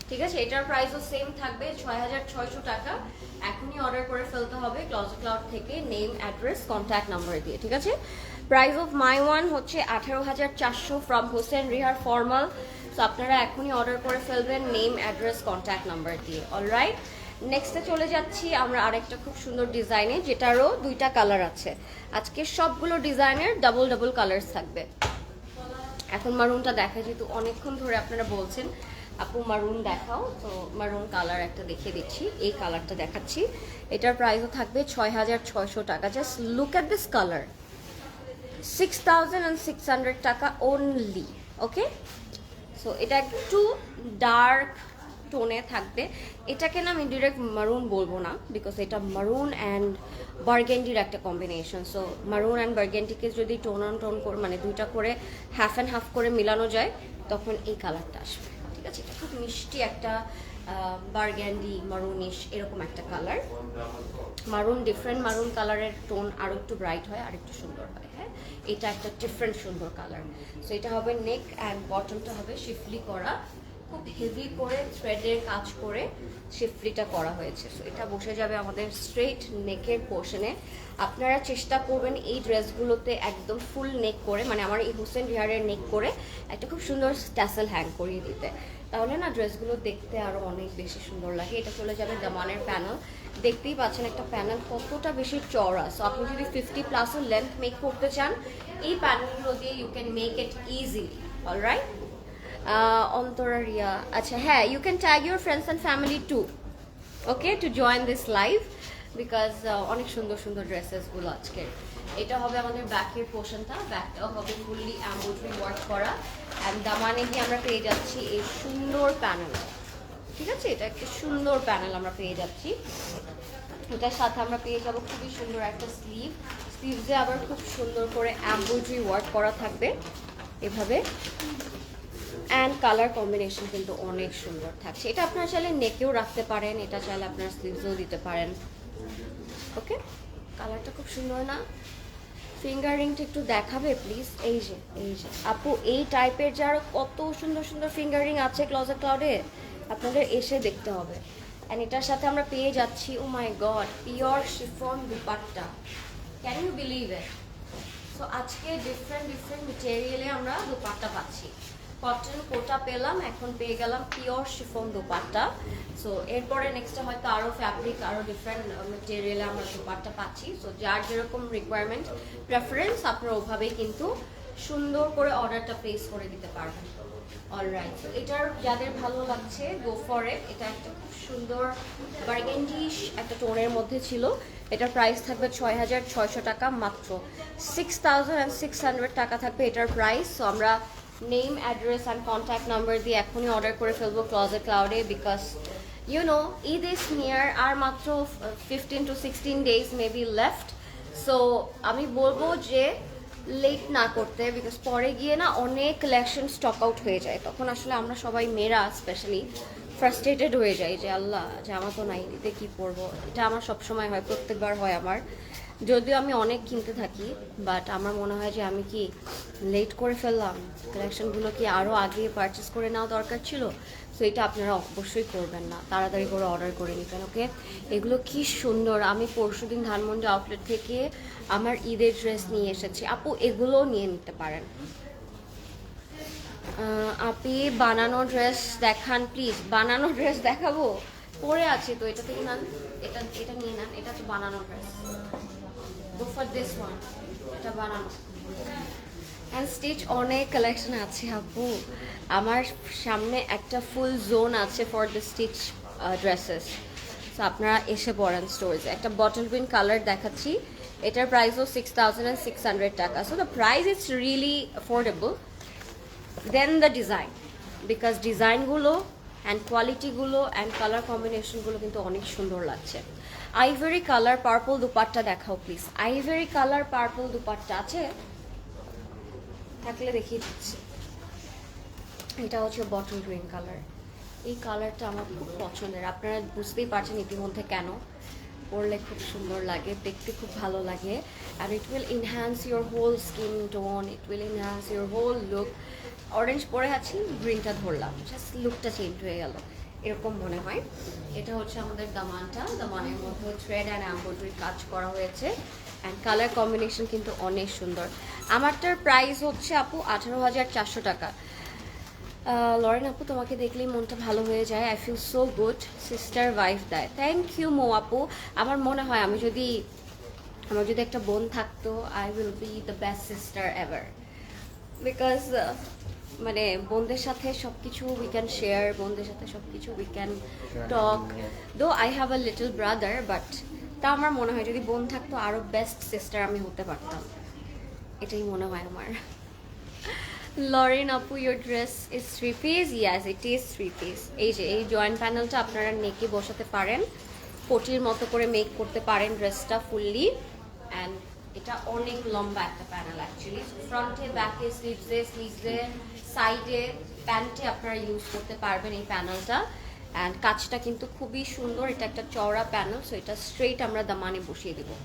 Speaker 1: ঠিক আছে? এটার প্রাইসও সেম থাকবে ৬,৬০০ টাকা। এখনই অর্ডার করে ফেলতে হবে ক্লজেট ক্লাউড থেকে, নেম, অ্যাড্রেস, কন্ট্যাক্ট নাম্বার দিয়ে, ঠিক আছে? প্রাইস অফ মাই ওয়ান হচ্ছে 18,400 ফ্রম হোসেন রিহার ফর্মাল। সো আপনারা এখনই অর্ডার করে ফেলবেন নেম, অ্যাড্রেস, কন্ট্যাক্ট নাম্বার দিয়ে। অলরাইট, নেক্সটে চলে যাচ্ছি আমরা আরেকটা খুব সুন্দর ডিজাইনে, যেটারও 2টা কালার আছে। আজকে সবগুলো ডিজাইনের ডাবল ডাবল কালার্স থাকবে। এখন মারুনটা দেখা, যেহেতু অনেকক্ষণ ধরে আপনারা বলছেন আপু মারুন দেখাও, তো মারুন কালার একটা দেখিয়ে দিচ্ছি। এই কালারটা দেখাচ্ছি, এটার প্রাইসও থাকবে 6,600 টাকা। Just look at this colour, 6,600 টাকা অনলি। ওকে, সো এটা একটু ডার্ক টোনে থাকবে। এটাকে না আমি ডিরেক্ট মারুন বলবো না, বিকজ এটা মারুন অ্যান্ড বার্গেন্ডির একটা কম্বিনেশন। সো মারুন অ্যান্ড বার্গেন্ডিকে যদি টোন অন টোন করে, মানে দুইটা করে হাফ অ্যান্ড হাফ করে মিলানো যায়, তখন এই কালারটা আসবে, ঠিক আছে? এটা খুব মিষ্টি একটা বার্গেন্ডি মারুনিশ এরকম একটা কালার। মারুন ডিফারেন্ট, মারুন কালারের টোন আরও একটু ব্রাইট হয়, আর একটু সুন্দর হয়। হ্যাঁ, এটা একটা ডিফারেন্ট সুন্দর কালার। সো এটা হবে নেক অ্যান্ড বটমটা হবে শিফলি করা, খুব হেভি করে থ্রেডের কাজ করে শিফলিটা করা হয়েছে। সো এটা বসে যাবে আমাদের স্ট্রেট নেকের পোর্শনে। আপনারা চেষ্টা করবেন এই ড্রেসগুলোতে একদম ফুল নেক করে, মানে আমার এই হোসেন রিহারের নেক করে একটা খুব সুন্দর ট্যাসেল হ্যাং করিয়ে দিতে, তাহলে না ড্রেসগুলো দেখতে আরও অনেক বেশি সুন্দর লাগে। এটা চলে যাবে দামানের প্যানেল, দেখতেই পাচ্ছেন একটা প্যানেল কতটা বেশি চওড়া। সো আপনি যদি 50+ লেন্থ মেক করতে চান, এই প্যানেলগুলো দিয়ে you can make it easily. Alright, Antara Riya, আচ্ছা হ্যাঁ, you can tag your friends and family too, okay, to join this live, because অনেক সুন্দর সুন্দর ড্রেসেসগুলো আজকের। এটা হবে আমাদের ব্যাকের পোর্শনটা, ব্যাকটাও হবে ফুললি এমব্রয়ডারি ওয়ার্ক করা, অ্যান্ড দামানে গিয়ে আমরা পেয়ে যাচ্ছি এই সুন্দর প্যানেল, ঠিক আছে? এটা একটা সুন্দর প্যানেল আমরা পেয়ে যাচ্ছি। এটার সাথে আমরা পেয়ে যাবো খুবই সুন্দর একটা স্লিভ, স্লিভসে আবার খুব সুন্দর করে এমব্রয়ডারি ওয়ার্ক করা থাকবে এভাবে, অ্যান্ড কালার কম্বিনেশন কিন্তু অনেক সুন্দর থাকছে। এটা আপনারা চাইলে নেকেও রাখতে পারেন, এটা চাইলে আপনারা স্লিভসেও দিতে পারেন। ওকে, কালারটা খুব সুন্দর না? ফিঙ্গারিংটা একটু দেখাবে প্লিজ? এই যে আপু, এই টাইপের যার কত সুন্দর সুন্দর ফিঙ্গারিং আছে ক্লজেট ক্লাউডে, আপনাদের এসে দেখতে হবে। অ্যান্ড এটার সাথে আমরা পেয়ে যাচ্ছি, oh my god, pure chiffon dupatta. Can you believe it? So আজকে ডিফারেন্ট ডিফারেন্ট মেটেরিয়ালে আমরা দুপাট্টা পাচ্ছি। কটন কোটা পেলাম, এখন পেয়ে গেলাম পিওর শিফন দুপাট্টা। সো এরপরে নেক্সটে হয়তো আরও ফ্যাব্রিক, আরও ডিফারেন্ট মেটেরিয়ালে আমরা দুপাট্টা পাচ্ছি। সো যার যেরকম রিকোয়ারমেন্ট, প্রেফারেন্স, আপনারা ওভাবেই কিন্তু সুন্দর করে অর্ডারটা প্লেস করে দিতে পারবেন। অলরাইট, তো এটার যাদের ভালো লাগছে, গো ফর ইট। এটা একটা খুব সুন্দর বার্গেন্ডিশ একটা টোনের মধ্যে ছিল। এটার প্রাইস থাকবে 6,600 টাকা মাত্র। 6,600 টাকা থাকবে এটার প্রাইস। সো আমরা name address and contact number দিয়ে এখনই অর্ডার করে ফেলবো ক্লজেট ক্লাউডে, because you know Eid is near, আর মাত্র 15 to 16 days মেবি লেফট। সো আমি বলবো যে লেট না করতে, বিকজ পরে গিয়ে না অনেক কালেকশন স্টক আউট হয়ে যায়, তখন আসলে আমরা সবাই মেয়েরা স্পেশালি ফ্রাস্ট্রেটেড হয়ে যাই যে আল্লাহ জামা তো নাই, ঈদে কী পরবো। এটা আমার সবসময় হয়, প্রত্যেকবার হয় আমার, যদিও আমি অনেক কিনতে থাকি, বাট আমার মনে হয় যে আমি কি লেট করে ফেললাম, কালেকশনগুলো কি আরও আগে পারচেস করে নেওয়া দরকার ছিল। সো এটা আপনারা অবশ্যই করবেন না, তাড়াতাড়ি করে অর্ডার করে নিবেন, ওকে। এগুলো কি সুন্দর, আমি পরশুদিন ধানমন্ডি আউটলেট থেকে আমার ঈদের ড্রেস নিয়ে এসেছি আপু, এগুলোও নিয়ে নিতে পারেন। আপনি বানানো ড্রেস দেখান প্লিজ। বানানো ড্রেস দেখাবো, পরে আছি তো, এটা থেকে নেন, এটা এটা নিয়ে নেন, এটা তো বানানো dress. Go for this one, এটা বানানো অ্যান্ড স্টিচ। অনেক কালেকশন আছে আপু, আমার সামনে একটা ফুল জোন আছে for the stitch dresses. So আপনারা এসে পড়েন স্টোরেজে। একটা বটল গ্রিন কালার দেখাচ্ছি, এটার প্রাইসও 6,600 টাকা। So the price is really affordable then the design, because ডিজাইনগুলো অ্যান্ড কোয়ালিটিগুলো অ্যান্ড কালার কম্বিনেশনগুলো কিন্তু অনেক সুন্দর লাগছে। আইভরি কালার পার্পল দুপাট্টা দেখাও please. Ivory colour purple dupatta আছে থাকলে দেখিয়ে দিচ্ছি। এটা হচ্ছে বটল গ্রিন কালার, এই কালারটা আমার খুব পছন্দের, আপনারা বুঝতেই পারছেন ইতিমধ্যে কেন। পরলে খুব সুন্দর লাগে, দেখতে খুব ভালো লাগে, and it will enhance your whole skin tone, it will enhance your whole look. Orange পরে আছি, গ্রিনটা ধরলাম, জাস্ট লুকটা চেঞ্জ হয়ে গেল, এরকম মনে হয়। এটা হচ্ছে আমাদের দামানটা, দামানের মধ্যে থ্রেড অ্যান্ড এমব্রয়ডারি কাজ করা হয়েছে, অ্যান্ড কালার কম্বিনেশন কিন্তু অনেক সুন্দর। আমারটার প্রাইস হচ্ছে আপু 18,400 টাকা। লরেন আপু, তোমাকে দেখলেই মনটা ভালো হয়ে যায়, I feel so good, sister wife দেয়। থ্যাংক ইউ মো আপু। আমার মনে হয় আমার যদি একটা বোন থাকতো, I will be the best sister ever, because মানে বোনদের সাথে সব কিছু উই ক্যান শেয়ার, বোনদের সাথে সব কিছু we can talk. Though I have a little brother, but তা আমার মনে হয় যদি বোন থাকতো আরও বেস্ট সিস্টার আমি হতে পারতাম, এটাই মনে হয় আমার। লরেন আপু, your dress is 3 piece? Yes, it is 3 piece। এই যে এই জয়েন্ট প্যানেলটা আপনারা নেকে বসাতে পারেন, পটির মতো করে মেক করতে পারেন ড্রেসটা ফুললি, অ্যান্ড এটা অনেক লম্বা একটা প্যানেল অ্যাকচুয়ালি। ফ্রন্টে, ব্যাকে, স্লিভসে, সাইডে, প্যান্টে আপনারা ইউজ করতে পারবেন এই প্যানেলটা, অ্যান্ড কাজটা কিন্তু খুবই সুন্দর। এটা একটা চওড়া প্যানেল, সো এটা স্ট্রেইট আমরা দামানে বসিয়ে দেবো।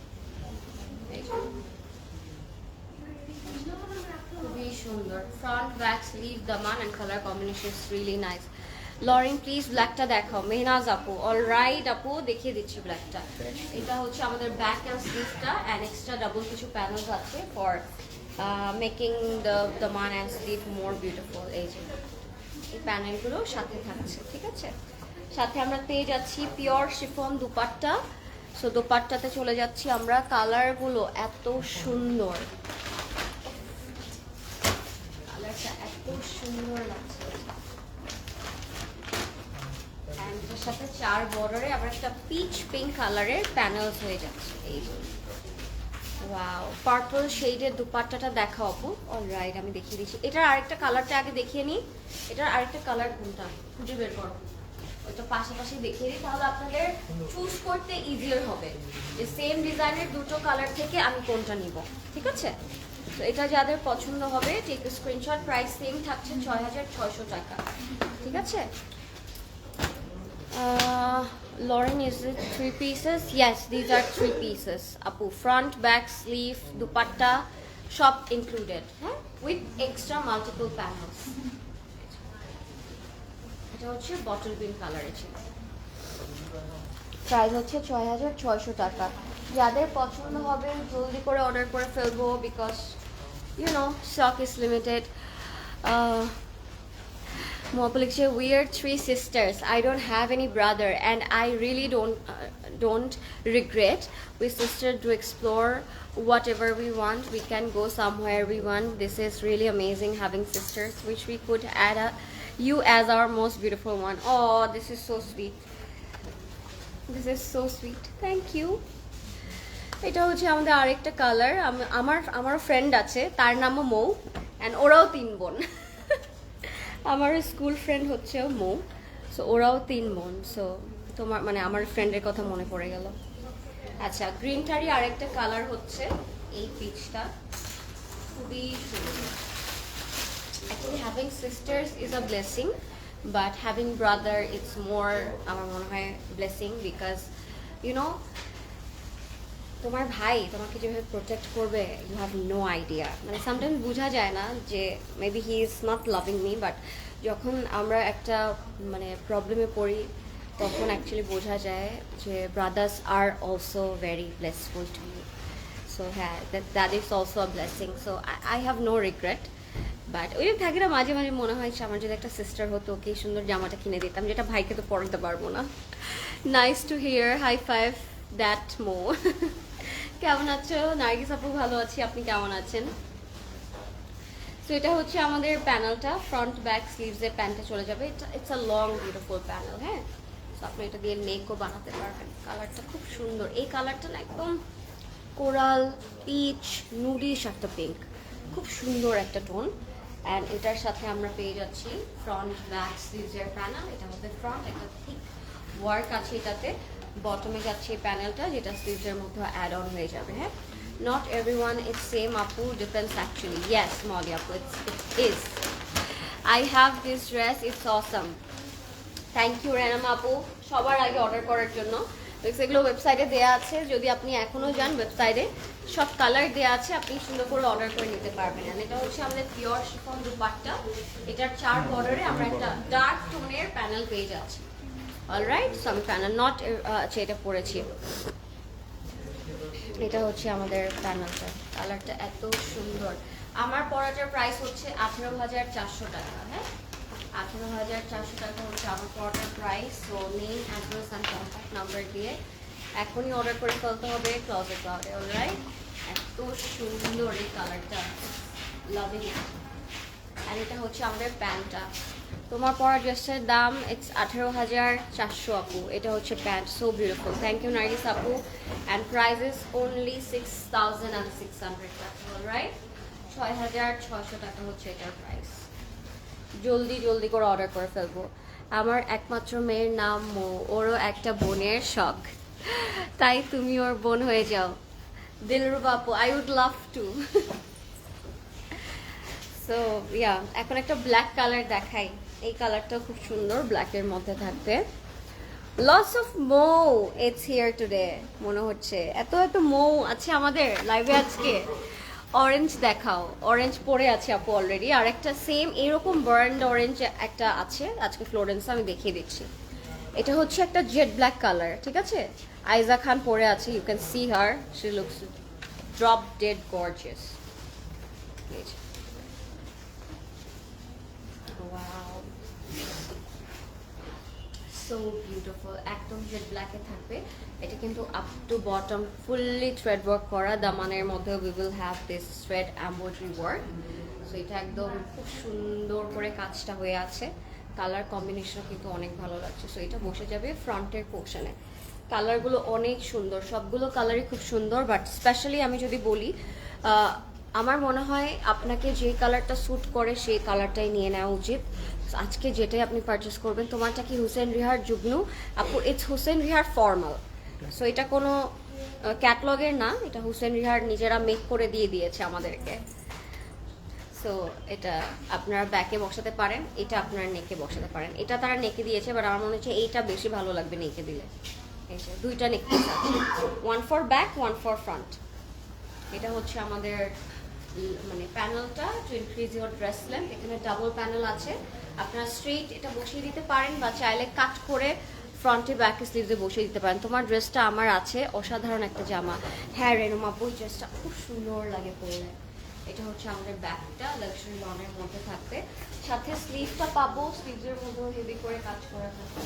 Speaker 1: খুবই সুন্দর, ফ্রন্ট ব্যাক স্লিভ দামান and colour combination is really nice. Lauren please ব্ল্যাকটা দেখাও। মেহনাজ আপু, অলরাইট আপু, দেখিয়ে দিচ্ছি ব্ল্যাকটা। এটা হচ্ছে আমাদের ব্যাক অ্যান্ড স্লিভটা, অ্যান্ড এক্সট্রা ডাবল কিছু প্যানেলস আছে for making the daman and sleeve more beautiful. এই যে এই প্যানেলগুলো সাথে থাকছে, ঠিক আছে। সাথে আমরা পেয়ে যাচ্ছি পিওর শিফন দুপাট্টা। সো দুপাট্টাতে চলে যাচ্ছি আমরা। কালারগুলো এত সুন্দর, এত সুন্দর লাগছে, এন্ড এর সাথে 4 বর্ডারে আবার একটা পিচ পিঙ্ক কালারের প্যানেলস হয়ে যাচ্ছে। এই ওয়াও, পার্পল শেডের দুপাট্টাটা দেখাও আপু। অলরাইট, আমি দেখিয়ে দিচ্ছি। এটার আরেকটা কালারটা আগে দেখিয়ে নিই। এটার আরেকটা কালার কোনটা খুঁজে বের করো, ওইটা পাশাপাশি দেখিয়ে দিই, তাহলে আপনাদের চুজ করতে ইজিয়ার হবে যে সেম ডিজাইনের দুটো কালার থেকে আমি কোনটা নিব, ঠিক আছে। তো এটা যাদের পছন্দ হবে টেক স্ক্রিনশট। প্রাইস সেম থাকছে 6,600 টাকা, ঠিক আছে। Lauren, is it 3 pieces? Yes, these are 3 pieces. Apu, front, back, sleeve, dupatta, shop included, with extra multiple panels. এটা হচ্ছে বটল গ্রিন কালারে ছিল। প্রাইস হচ্ছে 6,600 টাকা। যাদের পছন্দ হবে জলদি করে অর্ডার করে ফেলবো, because you know stock is limited. Mopolikshe, we are 3 sisters. I don't have any brother, and I really don't regret. We sisters do explore whatever we want. We can go somewhere we want. This is really amazing having sisters, which we could add you as our most beautiful one. Oh, this is so sweet. This is so sweet. Thank you. এটা হচ্ছে আমাদের আরেকটা colour. আমারও friend আছে, তার নামও মৌ, and ওরাও 3 বোন। আমার স্কুল ফ্রেন্ড হচ্ছে মো, সো ওরাও 3 বোন, সো তোমার মানে আমার ফ্রেন্ডের কথা মনে পড়ে গেল। আচ্ছা, গ্রিনটারই আরেকটা কালার হচ্ছে এই পিচটা, খুবই সুন্দর। Actually having sisters is a blessing, but having brother it's more আমার মনে হয় blessing, because you know তোমার ভাই তোমাকে যেভাবে প্রোটেক্ট করবে ইউ হ্যাভ নো আইডিয়া। মানে সামটাইমস বোঝা যায় না যে maybe he is not loving me, but যখন আমরা একটা মানে প্রবলেমে পড়ি তখন অ্যাকচুয়ালি বোঝা যায় যে brothers are also very blessful to me. So হ্যাঁ, that is also a blessing. So I have no regret. But ওই থাকি না, মাঝে মাঝে মনে হয় আমার যদি একটা সিস্টার হতো, কি সুন্দর জামাটা কিনে দিতাম, যেটা ভাইকে তো পরাতে পারবো না। Nice to hear, high five that মো। কেমন আছো নার্গিস আপু? ভালো আছি, আপনি কেমন আছেন? সো এটা হচ্ছে আমাদের প্যানেলটা, ফ্রন্ট ব্যাক স্লিভসের প্যান্টে চলে যাবে। It's a long beautiful panel. হ্যাঁ, সো আপনি এটা দিয়ে নেকও বানাতে পারবেন। কালারটা খুব সুন্দর, এই কালারটা না একদম কোরাল পিচ নুডিশ একটা পিঙ্ক, খুব সুন্দর একটা টোন। অ্যান্ড এটার সাথে আমরা পেয়ে যাচ্ছি ফ্রন্ট ব্যাক স্লিভসের প্যানেল। এটা মধ্যে ফ্রন্ট একটা ঠিক ওয়ার্ক আছে, এটাতে বটমে যাচ্ছে এই প্যানেলটা, যেটা স্লিভসের মধ্যে অ্যাড অন হয়ে যাবে। হ্যাঁ, নট এভরিওয়ান ইজ সেম আপু, ডিপেন্ডস অ্যাকচুয়ালি। ইয়েস মলি আপু, it is. I have this dress, it's awesome. Thank you Renam আপু সবার আগে অর্ডার করার জন্য। এগুলো ওয়েবসাইটে দেওয়া আছে, যদি আপনি এখনও যান ওয়েবসাইটে সব কালার দেওয়া আছে, আপনি সুন্দর করে অর্ডার করে নিতে পারবেন। আর এটা হচ্ছে আমাদের পিওর শিফন দুপাট্টা, এটার 4 বর্ডারে আমরা একটা ডার্ক টোনের প্যানেল পেয়ে যাচ্ছি। অলরাইট, সো আমি প্যানেল নট আচ্ছা এটা পরেছি। এটা হচ্ছে আমাদের প্যানেলটা, কালারটা এত সুন্দর। আমার পরাটার প্রাইস হচ্ছে 18,400 টাকা। হ্যাঁ, 18,400 টাকা হচ্ছে আমার পরাটার price. So name, address and contact number দিয়ে এখনই অর্ডার করে ফেলতে হবে ক্লজেট ক্লাউডে। অলরাইট, এত সুন্দর এই কালারটা, লাভিং ইট। আর এটা হচ্ছে আমাদের প্যান্টটা। তোমার পরা ড্রেসের দাম ইটস 18,400 আপু। এটা হচ্ছে pant, so beautiful. Thank you Nargis আপু। অ্যান্ড প্রাইস ইজ অনলি 6,600 টাকা। অলরাইট, 6,600 টাকা হচ্ছে এটার প্রাইস। জলদি জলদি করে অর্ডার করে ফেলবো। আমার একমাত্র মেয়ের নাম মো, ওরও একটা বোনের শখ, তাই তুমি ওর বোন হয়ে যাও। দিলরুবা আপু, I would love to. So yeah, এখন একটা ব্ল্যাক কালার দেখাই। এই কালারটা খুব সুন্দর, ব্ল্যাকের মধ্যে থাকবে। Loss of Mou it's here today. মনে হচ্ছে এত এত মৌ আছে আমাদের লাইভে আজকে। অরেঞ্জ দেখাও, অরেঞ্জ পরে আছে আপু অলরেডি। আর একটা সেম এরকম বার্ন্ড অরেঞ্জ একটা আছে আজকে ফ্লোরেন্স, আমি দেখিয়ে দিচ্ছি। এটা হচ্ছে একটা জেড ব্ল্যাক কালার, ঠিক আছে? আইজা খান পরে আছে, you can see her, she looks drop dead gorgeous. Wow, so beautiful, একদম জেড ব্ল্যাকে থাকবে। এটা কিন্তু up to bottom fully thread work করা। দামানের মধ্যে we will have this thread embroidery work. So এটা একদম খুব সুন্দর করে কাজটা হয়ে আছে। কালার কম্বিনেশন কিন্তু অনেক ভালো লাগছে। সো এটা বসে যাবে ফ্রন্টের পোর্শনে। কালারগুলো অনেক সুন্দর, সবগুলো কালারই খুব সুন্দর। বাট স্পেশালি আমি যদি বলি, আমার মনে হয় আপনাকে যে কালারটা স্যুট করে সেই কালারটাই নিয়ে নেওয়া উচিত। আজকে যেটাই আপনি পারচেস করবেন, তোমারটা কি হুসেন রিহার জুগনু আপু? It's Hussain Rehar formal. So এটা কোনো ক্যাটলগের না, এটা হুসেন রিহার নিজেরা মেক করে দিয়ে দিয়েছে আমাদেরকে। সো এটা আপনারা ব্যাকে বসাতে পারেন, এটা আপনারা নেকে বসাতে পারেন। এটা তারা নেকে দিয়েছে, বাট আমার মনে হচ্ছে এইটা বেশি ভালো লাগবে নেকে দিলে। এই যে দুইটা নেক পিস আছে, one for back, one for front. এটা হচ্ছে আমাদের মানে প্যানেলটা to increase your dress length. এখানে ডাবল প্যানেল আছে, আপনারা স্ট্রেইট এটা বসিয়ে দিতে পারেন বা চাইলে কাট করে ফ্রন্টে ব্যাক স্লিভসে বসিয়ে দিতে পারেন। তোমার ড্রেসটা আমার আছে, অসাধারণ একটা জামা। হ্যাঁ রেনুমা, বই ড্রেসটা খুব সুন্দর লাগে পরলে। এটা হচ্ছে আমাদের ব্যাকটা লাক্সারি লনের মধ্যে থাকবে, সাথে স্লিভটা পাবো, স্লিভসের মধ্যেও হেভি করে কাজ করা থাকবে।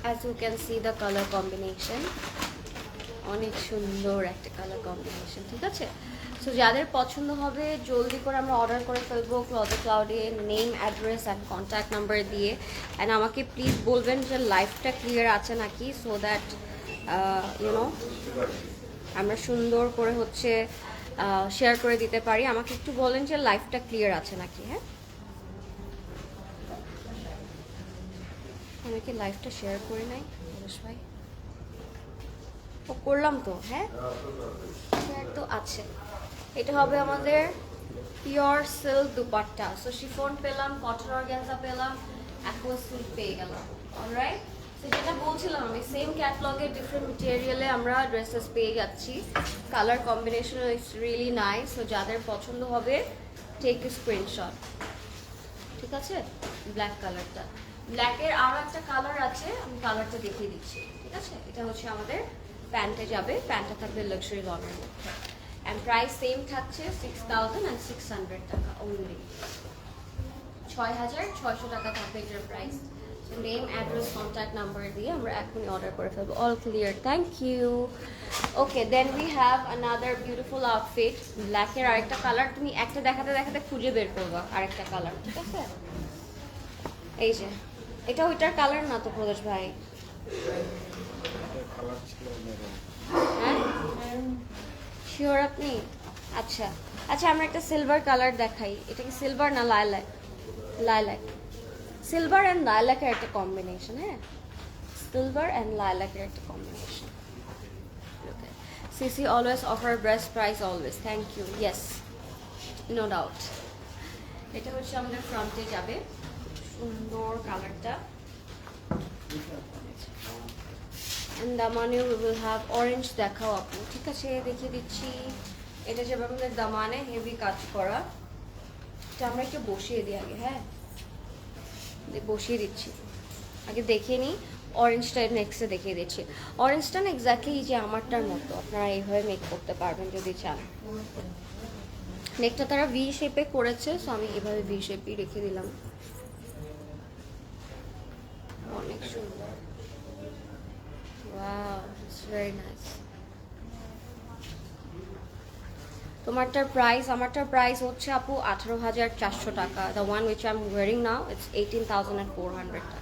Speaker 1: As you can see the colour combination, অনেক সুন্দর একটা কালার কম্বিনেশন, ঠিক আছে? সো যাদের পছন্দ হবে জলদি করে আমরা অর্ডার করে ফেলবো ক্লজেট ক্লাউডে, name, address and contact number দিয়ে। অ্যান্ড আমাকে প্লিজ বলবেন যে লাইফটা ক্লিয়ার আছে নাকি, সো দ্যাট ইউনো আমরা সুন্দর করে হচ্ছে শেয়ার করে দিতে পারি। আমাকে একটু বলেন যে লাইভটা ক্লিয়ার আছে নাকি। হ্যাঁ, আমি কি লাইভটা শেয়ার করি নাই পরেশ ভাই? ও করলাম তো, হ্যাঁ শেয়ার তো আছে। এটা হবে আমাদের pure silk dupatta. So chiffon পেলাম, কটন অর্গানজা পেলাম, অ্যাকোয়া সিল্ক পেয়ে গেলাম। অলরাইট, তো যেটা বলছিলাম আমি, সেম ক্যাটলগের ডিফারেন্ট মেটেরিয়ালে আমরা ড্রেসেস পেয়ে যাচ্ছি। Colour combination it's really nice. So যাদের পছন্দ হবে টেক এ স্ক্রিনশট। ঠিক আছে, ব্ল্যাক কালারটা, ব্ল্যাকের আরও একটা কালার আছে, আমি কালারটা দেখিয়ে দিচ্ছি। ঠিক আছে, এটা হচ্ছে আমাদের প্যান্টে যাবে, প্যান্টটা থাকবে লাক্সারি লনের মধ্যে, অ্যান্ড প্রাইস সেম থাকছে 6,600 টাকা অনলি। 6,600 টাকা থাকবে এটার price. Name, address, contact number দিয়ে আমরা এখনই অর্ডার করে ফেলবো। All clear, thank you. Okay, then we have another beautiful outfit. ব্ল্যাকের আরেকটা কালার, তুমি একটা দেখাতে দেখাতে খুঁজে বের করবা আরেকটা কালার। ঠিক আছে, এই যে এটা ওইটার কালার না তো প্রদেশ ভাই? হ্যাঁ, শিওর আপনি? আচ্ছা আচ্ছা, আমরা একটা সিলভার কালার দেখাই। এটা কি সিলভার না লাইল্যাক? লাইল্যাক, সিলভার অ্যান্ড লাইল্যাকের একটা কম্বিনেশন। হ্যাঁ, সিলভার অ্যান্ড লাইল্যাকের একটা কম্বিনেশন। CC always offer best price always, thank you. Yes, no doubt. এটা হচ্ছে আমাদের ফ্রন্টে যাবে, সুন্দর কালারটা। দামানে উই উইল হ্যাভ অরেঞ্জ। দেখাও আপু। ঠিক আছে, দেখিয়ে দিচ্ছি। এটা যাবে আমাদের দামানে, হেভি কাজ করা। এটা আমরা একটু বসিয়ে দিই আগে। হ্যাঁ, বসিয়ে দিচ্ছি আগে, দেখিয়ে নিই। অরেঞ্জটা নেক্সটে দেখিয়ে দিচ্ছি। অরেঞ্জটা না এক্স্যাক্টলি যে আমারটার মতো, আপনারা এইভাবে মেক করতে পারবেন যদি চান। নেকটা তারা ভি শেপে করেছে, সো আমি এভাবে ভি শেপই রেখে দিলাম। অনেক সুন্দর, ওয়াও, ইটস ভেরি নাইস। তোমারটার প্রাইস, আমারটার প্রাইস হচ্ছে আপু 18,400 টাকা। The one which I am wearing now it's 18,400 টাকা।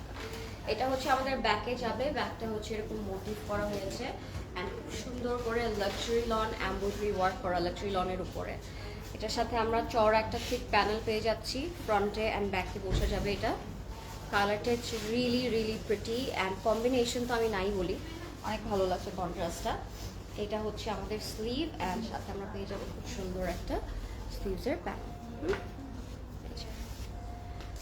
Speaker 1: এটা হচ্ছে আমাদের ব্যাকে যাবে। ব্যাকটা হচ্ছে এরকম মোটিভ করা হয়েছে, অ্যান্ড খুব সুন্দর করে লাক্সারি লন এমব্রয়ডারি ওয়ার্ক করা, লাক্সারি লনের উপরে। এটার সাথে আমরা চওড়া একটা থিক প্যানেল পেয়ে যাচ্ছি, ফ্রন্টে অ্যান্ড ব্যাকে বসে যাবে এটা। কালারটা হচ্ছে really really pretty, and combination তো আমি নাই বলি, অনেক ভালো লাগছে কন্ট্রাস্টটা। এটা হচ্ছে আমাদের স্লিভ, অ্যান্ড সাথে আমরা পেয়ে যাবো খুব সুন্দর একটা স্লিভসের প্যানেল।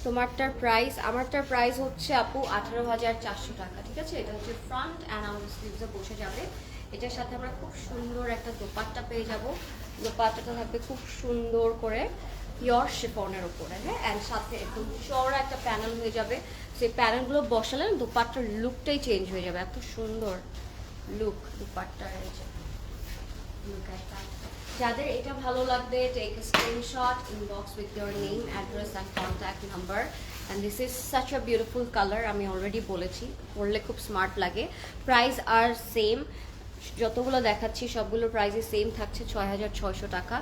Speaker 1: তোমারটার প্রাইস, আমারটার প্রাইস হচ্ছে আপু 18,400 টাকা। ঠিক আছে, এটা হচ্ছে ফ্রন্ট অ্যান্ড আমাদের স্লিভসে বসে যাবে। এটার সাথে আমরা খুব সুন্দর একটা দোপাট্টা পেয়ে যাব। দোপাট্টাটা থাকবে খুব সুন্দর করে পিওর শিফনের উপরে। হ্যাঁ, অ্যান্ড সাথে একদম চওড়া একটা প্যানেল হয়ে যাবে। সেই প্যানেলগুলো বসালে দোপাট্টার লুকটাই চেঞ্জ হয়ে যাবে, এত সুন্দর লুক দোপাট্টার। লুক একটা, যাদের এটা ভালো লাগবে take a screenshot, inbox with your name, address and contact number. And this is such a beautiful colour, আমি অলরেডি বলেছি, পরলে খুব স্মার্ট লাগে। প্রাইস আর সেম, যতগুলো দেখাচ্ছি সবগুলো প্রাইসই সেম থাকছে, 6,600 টাকা।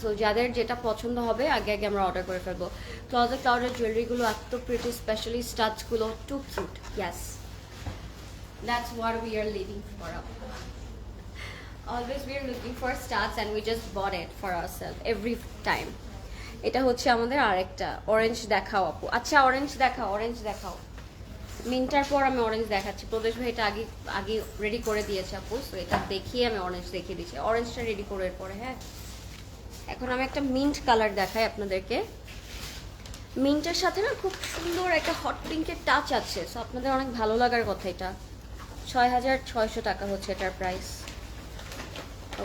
Speaker 1: সো যাদের যেটা পছন্দ হবে আগে আগে আমরা অর্ডার করে ফেলবো। ক্লজেট ক্লাউডের জুয়েলারিগুলো এত প্রিটি, স্পেশালি স্টাচগুলো too cute. Yes, that's what we are living for. Always we are looking for studs and we just bought it for ourselves every time. এটা হচ্ছে আমাদের আরেকটা অরেঞ্জ। দেখাও আপু। আচ্ছা, অরেঞ্জ দেখাও, অরেঞ্জ দেখাও। মিন্টার পর আমি অরেঞ্জ দেখাচ্ছি। প্রদেশ ভাই এটা আগে আগে রেডি করে দিয়েছে আপু, তো এটা দেখিয়ে আমি অরেঞ্জ দেখিয়ে দিচ্ছি। অরেঞ্জটা রেডি করে পরে। হ্যাঁ, এখন আমি একটা মিন্ট কালার দেখাই আপনাদেরকে। মিন্টের সাথে না খুব সুন্দর একটা হট পিঙ্কের টাচ আছে, সো আপনাদের অনেক ভালো লাগার কথা। এটা 6,600 টাকা হচ্ছে এটার প্রাইস।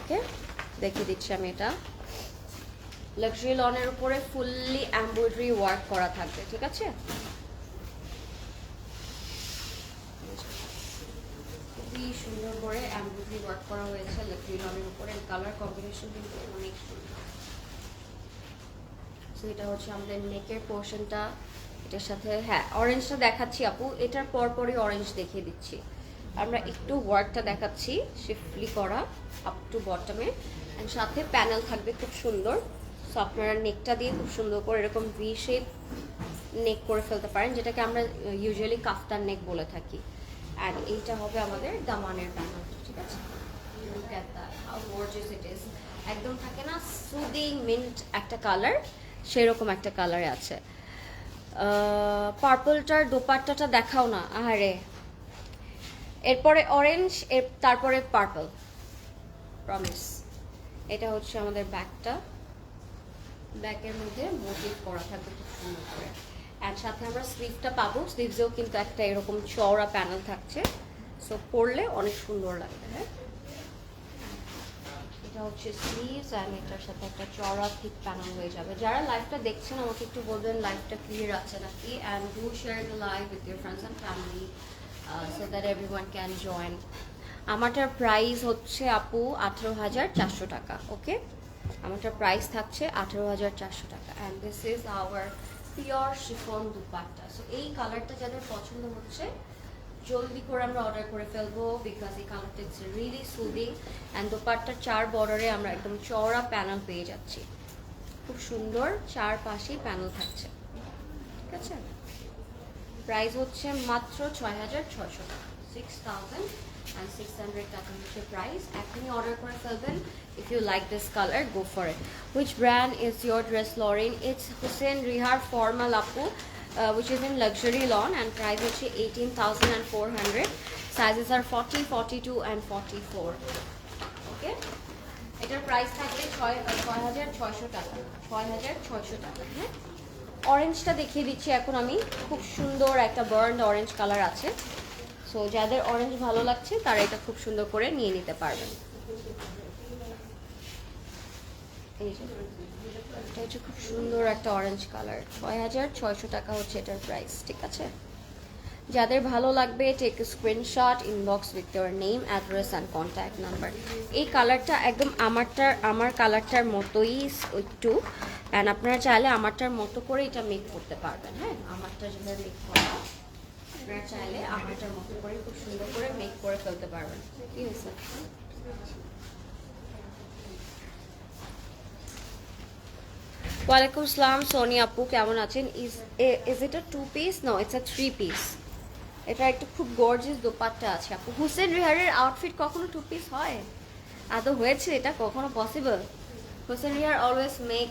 Speaker 1: ওকে, দেখিয়ে দিচ্ছি আমি। এটা লাক্সারি লনের উপরে ফুললি এমব্রয়ডারি ওয়ার্ক করা থাকবে। ঠিক আছে, খুবই সুন্দর করে এমব্রয়ডারি ওয়ার্ক করা হয়েছে লাক্সারি লনের উপরে। কালার কম্বিনেশন কিন্তু অনেক সুন্দর। সো এটা হচ্ছে আমাদের নেকের পোর্শনটা। এটার সাথে হ্যাঁ অরেঞ্জটা দেখাচ্ছি আপু, এটার পরপরই অরেঞ্জ দেখিয়ে দিচ্ছি। আমরা একটু ওয়ার্কটা দেখাচ্ছি শিফটলি করা আপ টু বটমে, অ্যান্ড সাথে প্যানেল থাকবে খুব সুন্দর। সো আপনারা নেকটা দিয়ে খুব সুন্দর করে এরকম ভি শেপ নেক করে ফেলতে পারেন, যেটাকে আমরা ইউজুয়ালি কাফতান নেক বলে থাকি। অ্যান্ড এইটা হবে আমাদের দামানের প্যানেল। ঠিক আছে, look at that, gorgeous it is. একদম থাকে না সুদিং মিন্ট একটা কালার, সেরকম একটা কালারে আছে। পার্পলটার দোপাট্টাটা দেখাও না, আহারে। এরপরে অরেঞ্জ, তারপরে পার্পল, প্রমিস। এটা হচ্ছে আমাদের ব্যাগটা, ব্যাগের মধ্যে মোটিভ করা থাকবে খুব সুন্দর করে। অ্যান্ড সাথে আমরা স্লিভটা পাবো, স্লিভসেও কিন্তু একটা এরকম চওড়া প্যানেল থাকছে, সো পরলে অনেক সুন্দর লাগবে। হ্যাঁ, এটা হচ্ছে স্লিভস অ্যান্ড এটার সাথে একটা চওড়া থিক প্যানেল হয়ে যাবে। যারা লাইভটা দেখছেন আমাকে একটু বলবেন লাইভটা ক্লিয়ার আছে নাকি, and do share the live with your friends and family so that everyone can join. আমারটার প্রাইস হচ্ছে আপু 18,400 টাকা। ওকে, আমারটার প্রাইস থাকছে 18,400 টাকা। And this is our pure chiffon dupatta. So এই কালারটা যাদের পছন্দ হচ্ছে জলদি করে আমরা অর্ডার করে ফেলবো, বিকজ এই কালারটা ইটস রিয়েলি সুদিং। অ্যান্ড দুপাট্টার 4 বর্ডারে আমরা একদম চওড়া প্যানেল পেয়ে যাচ্ছি, খুব সুন্দর চারপাশেই প্যানেল থাকছে। ঠিক আছে, প্রাইস হচ্ছে মাত্র 6,600 টাকা, 6,600 টাকা হচ্ছে প্রাইস। এখনই অর্ডার করে ফেলবেন। If you like this colour, go for it. Which brand is your dress, Lauren? It's Hussain Rehar formal আপু, which is in luxury lawn, and price হচ্ছে 18,400. Sizes are 40, 42 and 44. Okay, এটার প্রাইস থাকবে 6,600 টাকা, 6,600 টাকা। হ্যাঁ, অরেঞ্জটা দেখিয়ে দিচ্ছি এখন আমি, খুব সুন্দর একটা বার্ন অরেঞ্জ কালার আছে। সো যাদের অরেঞ্জ ভালো লাগছে তারা এটা খুব সুন্দর করে নিয়ে নিতে পারবেন। এই যে এটা হচ্ছে খুব সুন্দর একটা অরেঞ্জ কালার, 6,600 টাকা হচ্ছে এটার প্রাইস। ঠিক আছে, যাদের ভালো লাগবে take a screenshot, inbox with your name, address and contact number. এই কালারটা একদম আমার কালারটার মতোই একটু, অ্যান্ড আপনারা চাইলে আমারটার মতো করে এটা মেক করতে পারবেন। হ্যাঁ, আমারটা যেটা মেক করা, আপনারা চাইলে আমারটার মতো করে খুব সুন্দর করে মেক করে ফেলতে পারবেন। কি হয়েছে? ওয়ালাইকুম আসসালাম সোনি আপু, কেমন আছেন? Is it a 2 piece? No, it's a 3 piece. এটা একটু খুব গর্জিয়াস দোপাট্টা আছে আপু। হুসেন রিহারের আউটফিট কখনো 2 পিস হয়? আদৌ হয়েছে এটা কখনো possible? Hussain Rehar always make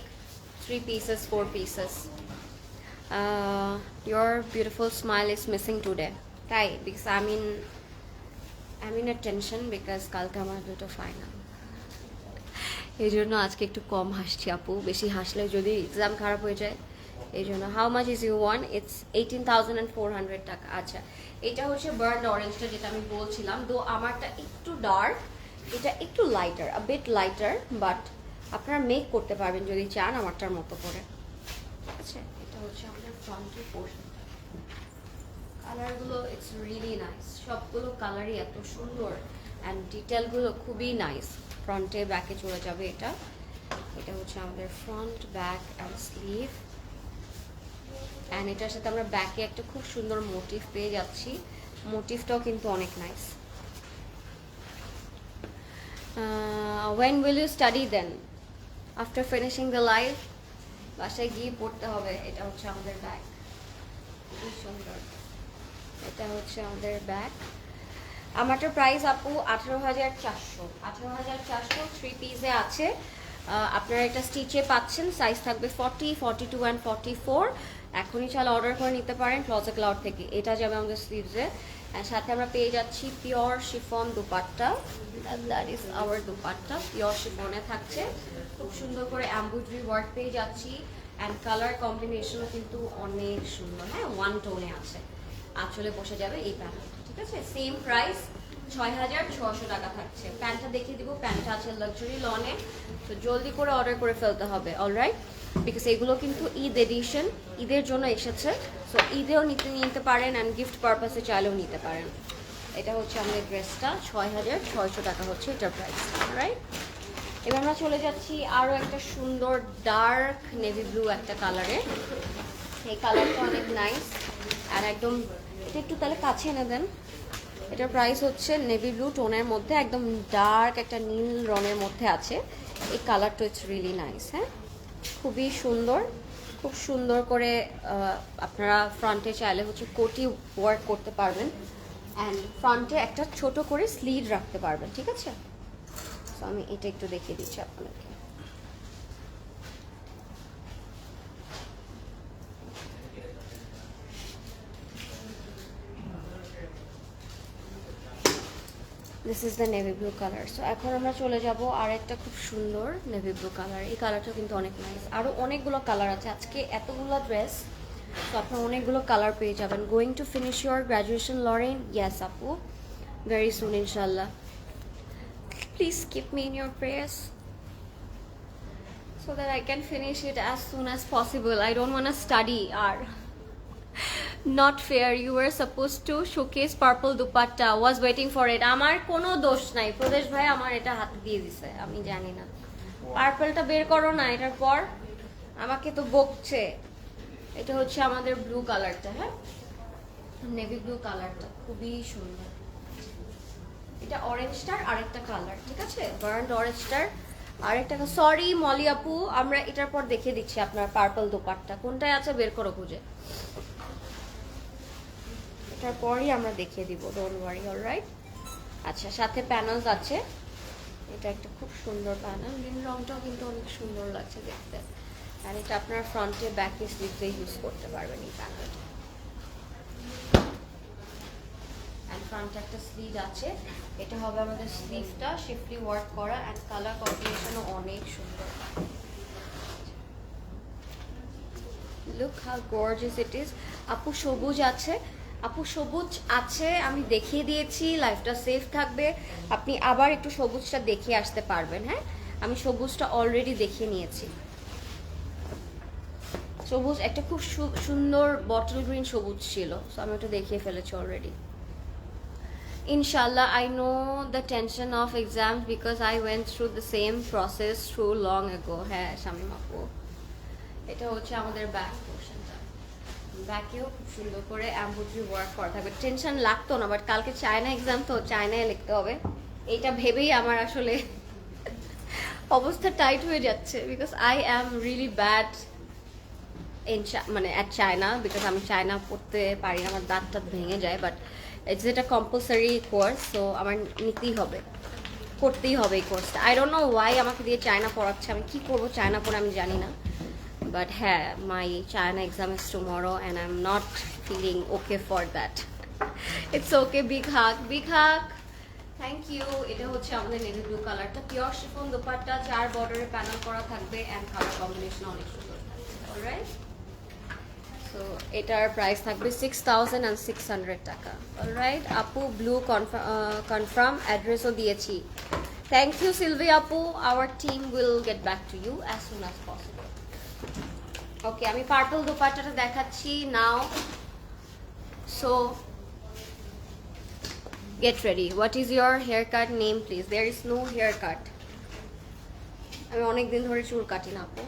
Speaker 1: 3 pieces, 4 pieces. Your beautiful smile is missing today. তাই, because I'm in a tension because কালকে আমার দুটো ফাইনাল, এই জন্য আজকে একটু কম হাসছি আপু। বেশি হাসলে যদি এক্সাম খারাপ হয়ে যায়, এই জন্য। How much is you one? It's 18,400 টাকা। আচ্ছা, এটা হচ্ছে বার্ন অরেঞ্জটা যেটা আমি বলছিলাম, দো আমারটা একটু ডার্ক, এটা একটু lighter, a bit lighter, but আপনারা মেক করতে পারবেন যদি চান আমারটার মতো করে। ঠিক আছে, এটা হচ্ছে আমাদের ফ্রন্টের পোর্শনটা। কালারগুলো ইটস রিয়েলি নাইস, সবগুলো কালারই এত সুন্দর, অ্যান্ড ডিটেলগুলো খুবই নাইস। ফ্রন্টে ব্যাকে চলে যাবে এটা। এটা হচ্ছে আমাদের front, back and sleeve, and এটার সাথে আমরা ব্যাকে একটা খুব সুন্দর মোটিভ পেয়ে যাচ্ছি। মোটিভটাও কিন্তু অনেক nice. when will you study then? after finishing the live, বাসায় গিয়ে পড়তে হবে। এটা হচ্ছে আমাদের ব্যাগ, খুবই সুন্দর। এটা হচ্ছে আমাদের ব্যাগ। আমারটার প্রাইস আপু 18,400, 18,400 3 পিসে আছে। আপনারা এটা স্টিচে পাচ্ছেন, সাইজ থাকবে 40, 42 অ্যান্ড 44। এখনই চাইলে অর্ডার করে নিতে পারেন ক্লজেট ক্লাউড থেকে। এটা যাবে আমাদের স্লিভসে, সাথে আমরা পেয়ে যাচ্ছি pure chiffon dupatta. That is our dupatta, pure শিফনে থাকছে, খুব সুন্দর করে এমব্রয়ডারি ওয়ার্ক পেয়ে যাচ্ছি, অ্যান্ড কালার কম্বিনেশনও কিন্তু অনেক সুন্দর। হ্যাঁ, 1 টোনে আছে, আঁচলে বসে যাবে এই প্যান্টটা। ঠিক আছে, সেম প্রাইস 6,600 টাকা থাকছে। প্যান্টটা দেখিয়ে দিব, প্যান্টটা আছে লাক্সারি লনে, তো জলদি করে অর্ডার করে ফেলতে হবে। অলরাইট, বিকজ এগুলো কিন্তু ঈদ এডিশন, ঈদের জন্য এসেছে। সো ঈদেও নিতে পারেন, অ্যান্ড গিফট পারপাসে চাইলেও নিতে পারেন। এটা হচ্ছে আমাদের ড্রেসটা, 6,600 টাকা হচ্ছে এটার প্রাইস। রাইট, এবার আমরা চলে যাচ্ছি আরও একটা সুন্দর ডার্ক নেভি ব্লু একটা কালারে। এই কালারটা অনেক নাইস, আর একদম এটা একটু তাহলে কাছে এনে দেন। এটার প্রাইস হচ্ছে নেভি ব্লু টোনের মধ্যে, একদম ডার্ক একটা নীল রঙের মধ্যে আছে। এই কালারটা ইটস রিয়েলি নাইস। হ্যাঁ, খুবই সুন্দর, খুব সুন্দর করে আপনারা ফ্রন্টে চাইলে হচ্ছে কোটি ওয়ার্ক করতে পারবেন, অ্যান্ড ফ্রন্টে একটা ছোট করে স্লিভ রাখতে পারবেন। ঠিক আছে, আমি এটা একটু দেখিয়ে দিচ্ছি আপনাদেরকে। This is the navy blue colour. So এখন আমরা চলে যাব আর একটা খুব সুন্দর নেভি ব্লু কালার। এই কালারটা কিন্তু অনেক নাইস। আরও অনেকগুলো কালার আছে, আজকে এতগুলো ড্রেস, তো আপনার অনেকগুলো কালার পেয়ে যাবেন। Going to finish your graduation Lauren? Yes আপু, ভেরি সুন ইনশাল্লাহ। Please keep me in your prayers so that I can finish it as soon as possible. I don't want to study or not fair. You were supposed to showcase purple dupatta, was waiting for it. আমার কোনো দোষ নাই, প্রদেশ ভাই আমার এটা হাতে দিয়ে দিছে, আমি জানি না। পার্পলটা বের করো না, এটার পর আমাকে তো বকছে। এটা হচ্ছে আমাদের ব্লু কালারটা, হ্যাঁ নেভি ব্লু কালারটা খুবই সুন্দর। এটা অরেঞ্জটার আরেকটা কালার, ঠিক আছে, বার্ন্ড অরেঞ্জটার আরেকটা। সরি মলি আপু, আমরা এটার পর দেখিয়ে দিচ্ছি আপনার পার্পল দোপাট্টা কোনটায় আছে, বের করো খুঁজে। এটার পরই আমরা দেখিয়ে দিব, ডোন্ট ওয়ারি, অলরাইট। আচ্ছা, সাথে প্যানেলস আছে। এটা একটা খুব সুন্দর প্যানেল, নীল রংটাও কিন্তু অনেক সুন্দর লাগছে দেখতে। আর এটা আপনার ফ্রন্টে ব্যাকে স্লিভে ইউজ করতে পারবেন এই প্যানেলটা। অ্যান্ড ফ্রন্টে একটা স্লিভ আছে, এটা হবে আমাদের স্লিভটা শিফটলি ওয়ার্ক করা। অ্যান্ড কালার কম্বিনেশনও অনেক সুন্দর। Look how gorgeous it is. আপু সবুজ আছে, আপু সবুজ আছে, আমি দেখিয়ে দিয়েছি, লাইফটা সেফ থাকবে। আপনি আবার একটু সবুজটা দেখিয়ে আসতে পারবেন। হ্যাঁ, আমি সবুজটা অলরেডি দেখিয়ে নিয়েছি। সবুজ একটা খুব সুন্দর বটল গ্রিন সবুজ ছিল, সো আমি ওটা দেখিয়ে ফেলেছি already. Inshallah, I know the tension of exams because I went through the same process through long ago. হ্যাঁ শামিম আপু, এটা হচ্ছে আমাদের ব্যাক পোর্শনটা। ব্যাকেও খুব সুন্দর করে এমব্রয়ডারি ওয়ার্ক করা থাকবে। টেনশন লাগতো না, বাট কালকে চায়না এক্সাম তো চায়নায় লিখতে হবে, এইটা ভেবেই আমার আসলে অবস্থা টাইট হয়ে যাচ্ছে। Because I am really bad in মানে অ্যাট চায়না, বিকজ আমি চায়না পড়তে পারি না, আমার দাঁত টাত ভেঙে যায়। বাট ইটস এটা কম্পালসারি কোর্স, সো আমার নিতেই হবে, করতেই হবে এই কোর্সটা। আই ডোন্ট নো ওয়াই আমাকে দিয়ে চায়না পড়াচ্ছে, আমি কী করবো চায়না পড়ে আমি জানি না। বাট হ্যাঁ, my China exam is tomorrow and I am not feeling okay for that. It's okay, big hug, big hug, thank you. এটা হচ্ছে আমাদের নেভি ব্লু কালারটা, পিওর শিফন দোপাট্টা, 4 বর্ডারে প্যানেল করা থাকবে অ্যান্ড কালার কম্বিনেশন অনেক সুন্দর থাকবে, অলরাইট। সো এটার প্রাইস থাকবে 6,600 টাকা, অলরাইট। আপু ব্লু কনফার্ম, অ্যাড্রেসও দিয়েছি। থ্যাংক ইউ সিলভি আপু, our team will get back to you as soon as possible. Okay, আমি পার্পল দোপাট্টাটা দেখাচ্ছি now. So get ready. What is your haircut name please? There is no haircut. আমি অনেক দিন ধরে চুল কাটি না আপু,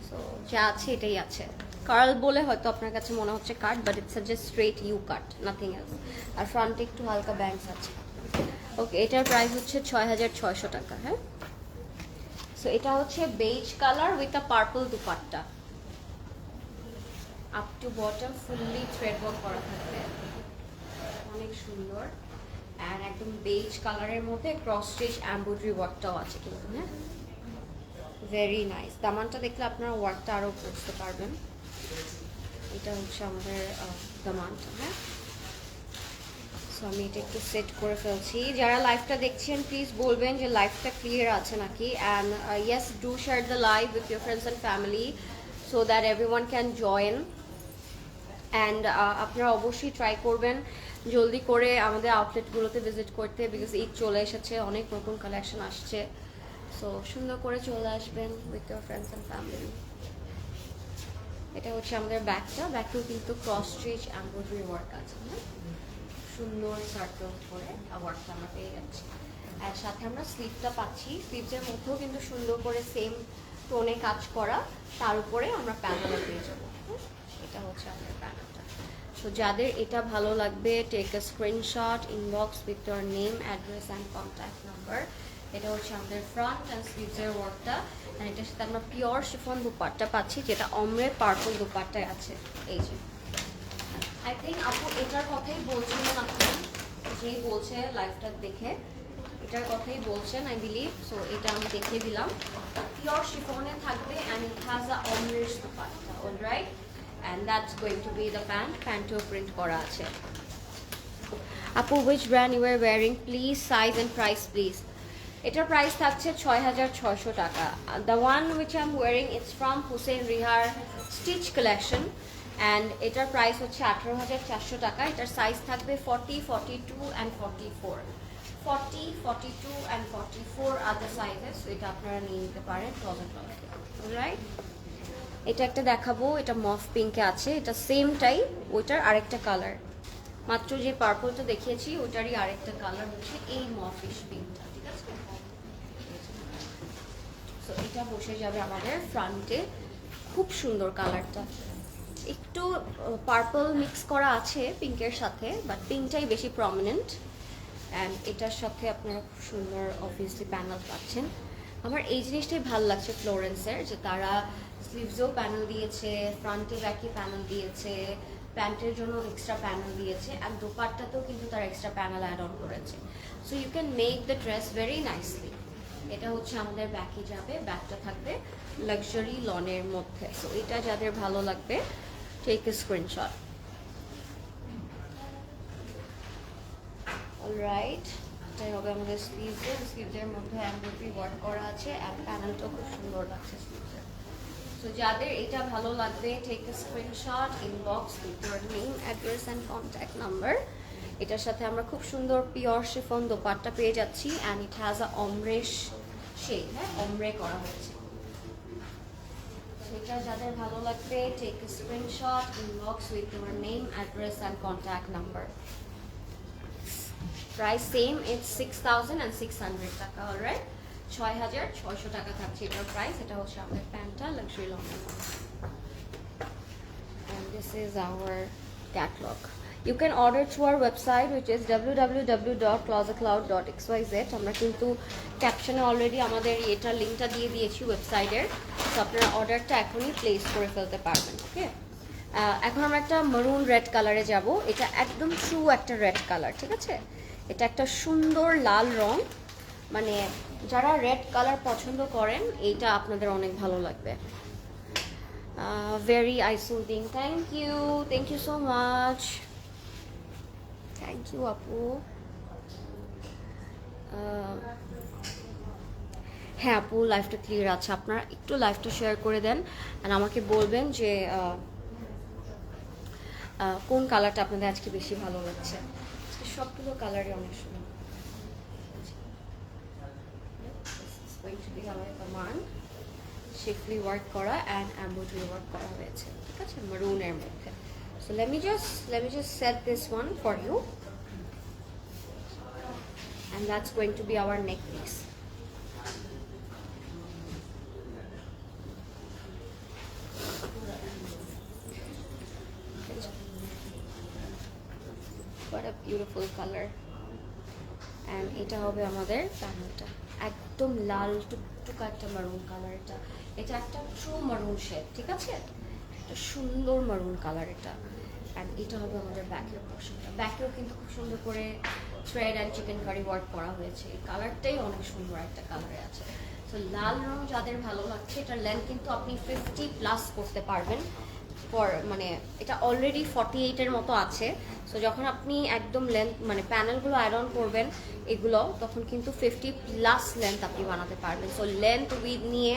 Speaker 1: সো যা আছে এটাই আছে। কার্ল বলে হয়তো আপনার কাছে মনে হচ্ছে cut, but it's just straight U cut, nothing else. আর ফ্রন্টে একটু হালকা ব্যাংকস আছে। ওকে, এটার প্রাইস হচ্ছে 6,600 টাকা। হ্যাঁ, সো এটা হচ্ছে beige colour with a purple dupatta, up to bottom fully thread work করা থাকবে, অনেক সুন্দর। অ্যান্ড একদম বেজ কালারের মধ্যে ক্রস স্টিচ এমব্রয়ডারি ওয়ার্কটাও আছে কিন্তু, হ্যাঁ ভেরি নাইস। দামানটা দেখলে আপনারা ওয়ার্কটা আরও বুঝতে পারবেন। এটা হচ্ছে আমাদের দামানটা। হ্যাঁ, সো আমি এটা একটু সেট করে ফেলছি। যারা লাইভটা দেখছেন প্লিজ বলবেন যে লাইভটা ক্লিয়ার আছে নাকি। And yes, do share the live with your friends and family so that everyone can join. And আপনারা অবশ্যই ট্রাই করবেন জলদি করে আমাদের আউটলেটগুলোতে ভিজিট করতে, বিকজ ঈদ চলে এসেছে, অনেক নতুন কালেকশন আসছে। সো সুন্দর করে চলে আসবেন with your friends and family. এটা হচ্ছে আমাদের ব্যাকটা, ব্যাকেও কিন্তু ক্রস স্টিচ এমব্রয়ডারি ওয়ার্ক আছে, হ্যাঁ সুন্দর সার্কেল করে ওয়ার্কটা আমরা পেয়ে যাচ্ছি। আর সাথে আমরা স্লিভটা পাচ্ছি, স্লিভসের মধ্যেও কিন্তু সুন্দর করে সেম টোনে কাজ করা, তার উপরে আমরা প্যানেলও পেয়ে যাবো। এটা হচ্ছে আমাদের প্যানেলটা। তো যাদের এটা ভালো লাগবে, take a screenshot, inbox with your name, address and contact number. এটা হচ্ছে আমাদের ফ্রন্ট অ্যান্ড স্লিভসের ওয়ার্কটা। অ্যান্ড এটার সাথে আমরা পিওর শিফন দুপাট্টা পাচ্ছি, যেটা অমরের পার্পল দুপাট্টায় আছে। এই যে আই থিঙ্ক আপু এটার কথাই বলছিলেন আপনি, যেই বলছে লাইভটা দেখে, এটার কথাই বলছেন আই বিলিভ, সো এটা আমি দেখিয়ে দিলাম। পিওর শিফনে থাকবে অ্যান্ড ইট হ্যাজ আ অমরেশ dupatta, alright, and that's going to be the pant. প্যান্টেও প্রিন্ট করা আছে। আপু which brand you are wearing please, size and price please? এটার প্রাইস থাকছে ৬,৬০০ টাকা। The one which I'm wearing it's from Hussain Rehar stitch collection and এটার প্রাইস হচ্ছে ১৮,৪০০ টাকা। এটার সাইজ থাকবে 40, 42 and 44। 40, 42 and 44 are the sizes. এটা আপনারা নিয়ে নিতে পারেন রাইট। এটা একটা দেখাবো, এটা মফ পিঙ্কে আছে, এটা সেমটাই, ওইটার আরেকটা কালার, মাত্র যে পার্পলটা দেখিয়েছি ওটারই আরেকটা কালার হচ্ছে এই মফিশ পিঙ্কটা, ঠিক আছে। তো এটা বসে যাবে আমাদের ফ্রন্টে, খুব সুন্দর কালারটা, একটু পার্পল মিক্স করা আছে পিঙ্কের সাথে, বাট পিঙ্কটাই বেশি প্রমিনেন্ট। অ্যান্ড এটার সাথে আপনারা খুব সুন্দর অবভিয়াসলি প্যানেল পাচ্ছেন। আমার এই জিনিসটাই ভালো লাগছে ফ্লোরেন্সের, যে তারা স্লিভসেও প্যানেল দিয়েছে, ফ্রন্টে ব্যাকে প্যানেল দিয়েছে, প্যান্টের জন্য এক্সট্রা প্যানেল দিয়েছে, আর দোপাট্টাতেও কিন্তু তারা এক্সট্রা প্যানেল অ্যাড অন করেছে। So you can make the dress very nicely. এটা হচ্ছে আমাদের ব্যাকে যাবে, ব্যাকটা থাকবে লাক্সারি লনের মধ্যে। সো এটা যাদের ভালো লাগবে টেক এ স্ক্রিনশট। অলরাইট, এটাই হবে আমাদের স্লিভসের মধ্যে এমব্রয়ডারি ওয়ার্ক করা আছে, আর প্যানেলটাও খুব সুন্দর লাগছে স্লিভসে। সো যাদের এটা ভালো লাগবে take a screenshot, inbox with your name, address and contact number. এটার সাথে আমরা খুব সুন্দর পিওর শিফন দোপাট্টা পেয়ে যাচ্ছি, অ্যান্ড ইট হ্যাজ আ অমরেশ শেড, হ্যাঁ অমরে করা হয়েছে। সেটা যাদের ভালো লাগবে take a screenshot, inbox with your name, address and contact number. Price same, it's 6,600 টাকা, অলরাইট, ৬,৬০০ টাকা থাকছে এটার প্রাইস। এটা হচ্ছে আমাদের প্যান্টটা লাক্সারি লনের মধ্যে। And this is our catalog. You can order through our website which is www.closetcloud.xyz. আমরা কিন্তু ক্যাপশনে অলরেডি আমাদের এটার লিঙ্কটা দিয়ে দিয়েছি ওয়েবসাইটের, তো আপনারা অর্ডারটা এখনই প্লেস করে ফেলতে পারবেন। ওকে, এখন আমরা একটা মারুন রেড কালারে যাব। এটা একদম ট্রু একটা রেড কালার, ঠিক আছে। এটা একটা সুন্দর লাল রং, মানে যারা রেড কালার পছন্দ করেন এইটা আপনাদের অনেক ভালো লাগবে। Very eye soothing, thank you so much, thank you আপু। হ্যাঁ আপু, লাইভটা ক্লিয়ার আছে, আপনারা একটু লাইভটা শেয়ার করে দেন, আর আমাকে বলবেন যে কোন কালারটা আপনাদের আজকে বেশি ভালো লাগছে। আজকে সবগুলো কালারই অনেক সুন্দর। শিফলি ওয়ার্ক করা অ্যান্ড এমব্রয়ডারি ওয়ার্ক করা হয়েছে, ঠিক আছে, মারুনের মধ্যে। So let me just set this one for you, and that's going to be our neck piece. What a beautiful color. And এটা হবে আমাদের প্যানেলটা, একদম লাল টুকটুকা একটা মারুন কালার। এটা একটা ট্রু মারুন শেড, ঠিক আছে, একটা সুন্দর মারুন কালার এটা। অ্যান্ড এটা হবে আমাদের ব্যাকের পোর্শনটা, ব্যাকেও কিন্তু খুব সুন্দর করে thread and chikankari work করা হয়েছে। এই কালারটাই অনেক সুন্দর একটা কালারে আছে। সো লাল রং যাদের ভালো লাগছে, এটার লেন্থ কিন্তু আপনি 50+ করতে পারবেন। মানে এটা অলরেডি 48-এর মতো আছে। সো যখন আপনি একদম লেন্থ মানে প্যানেলগুলো অ্যাড অন করবেন এগুলো, তখন কিন্তু 50+ লেন্থ আপনি বানাতে পারবেন। সো লেন্থ উইথ নিয়ে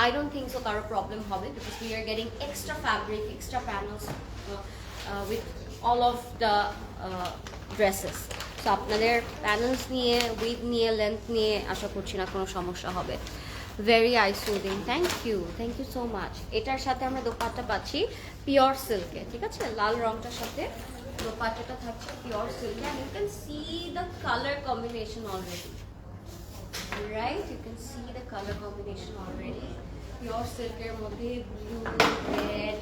Speaker 1: আই ডোন্ট থিঙ্ক সো কারো প্রবলেম হবে, because we are getting extra fabric, extra panels with all of the dresses. So আপনাদের প্যানেলস নিয়ে, উইথ নিয়ে, লেন্থ নিয়ে আশা করছি না কোনো সমস্যা হবে। Very eye soothing, thank you so much. এটার সাথে আমরা দোপাট্টা পাচ্ছি পিওর সিল্কে, ঠিক আছে, লাল রংটার সাথে দোপাট্টাটা থাকছে পিওর সিল্কে। And you can see the colour combination already, right, you can see the colour combination already. Pure সিল্কের মধ্যে ব্লু, রেড,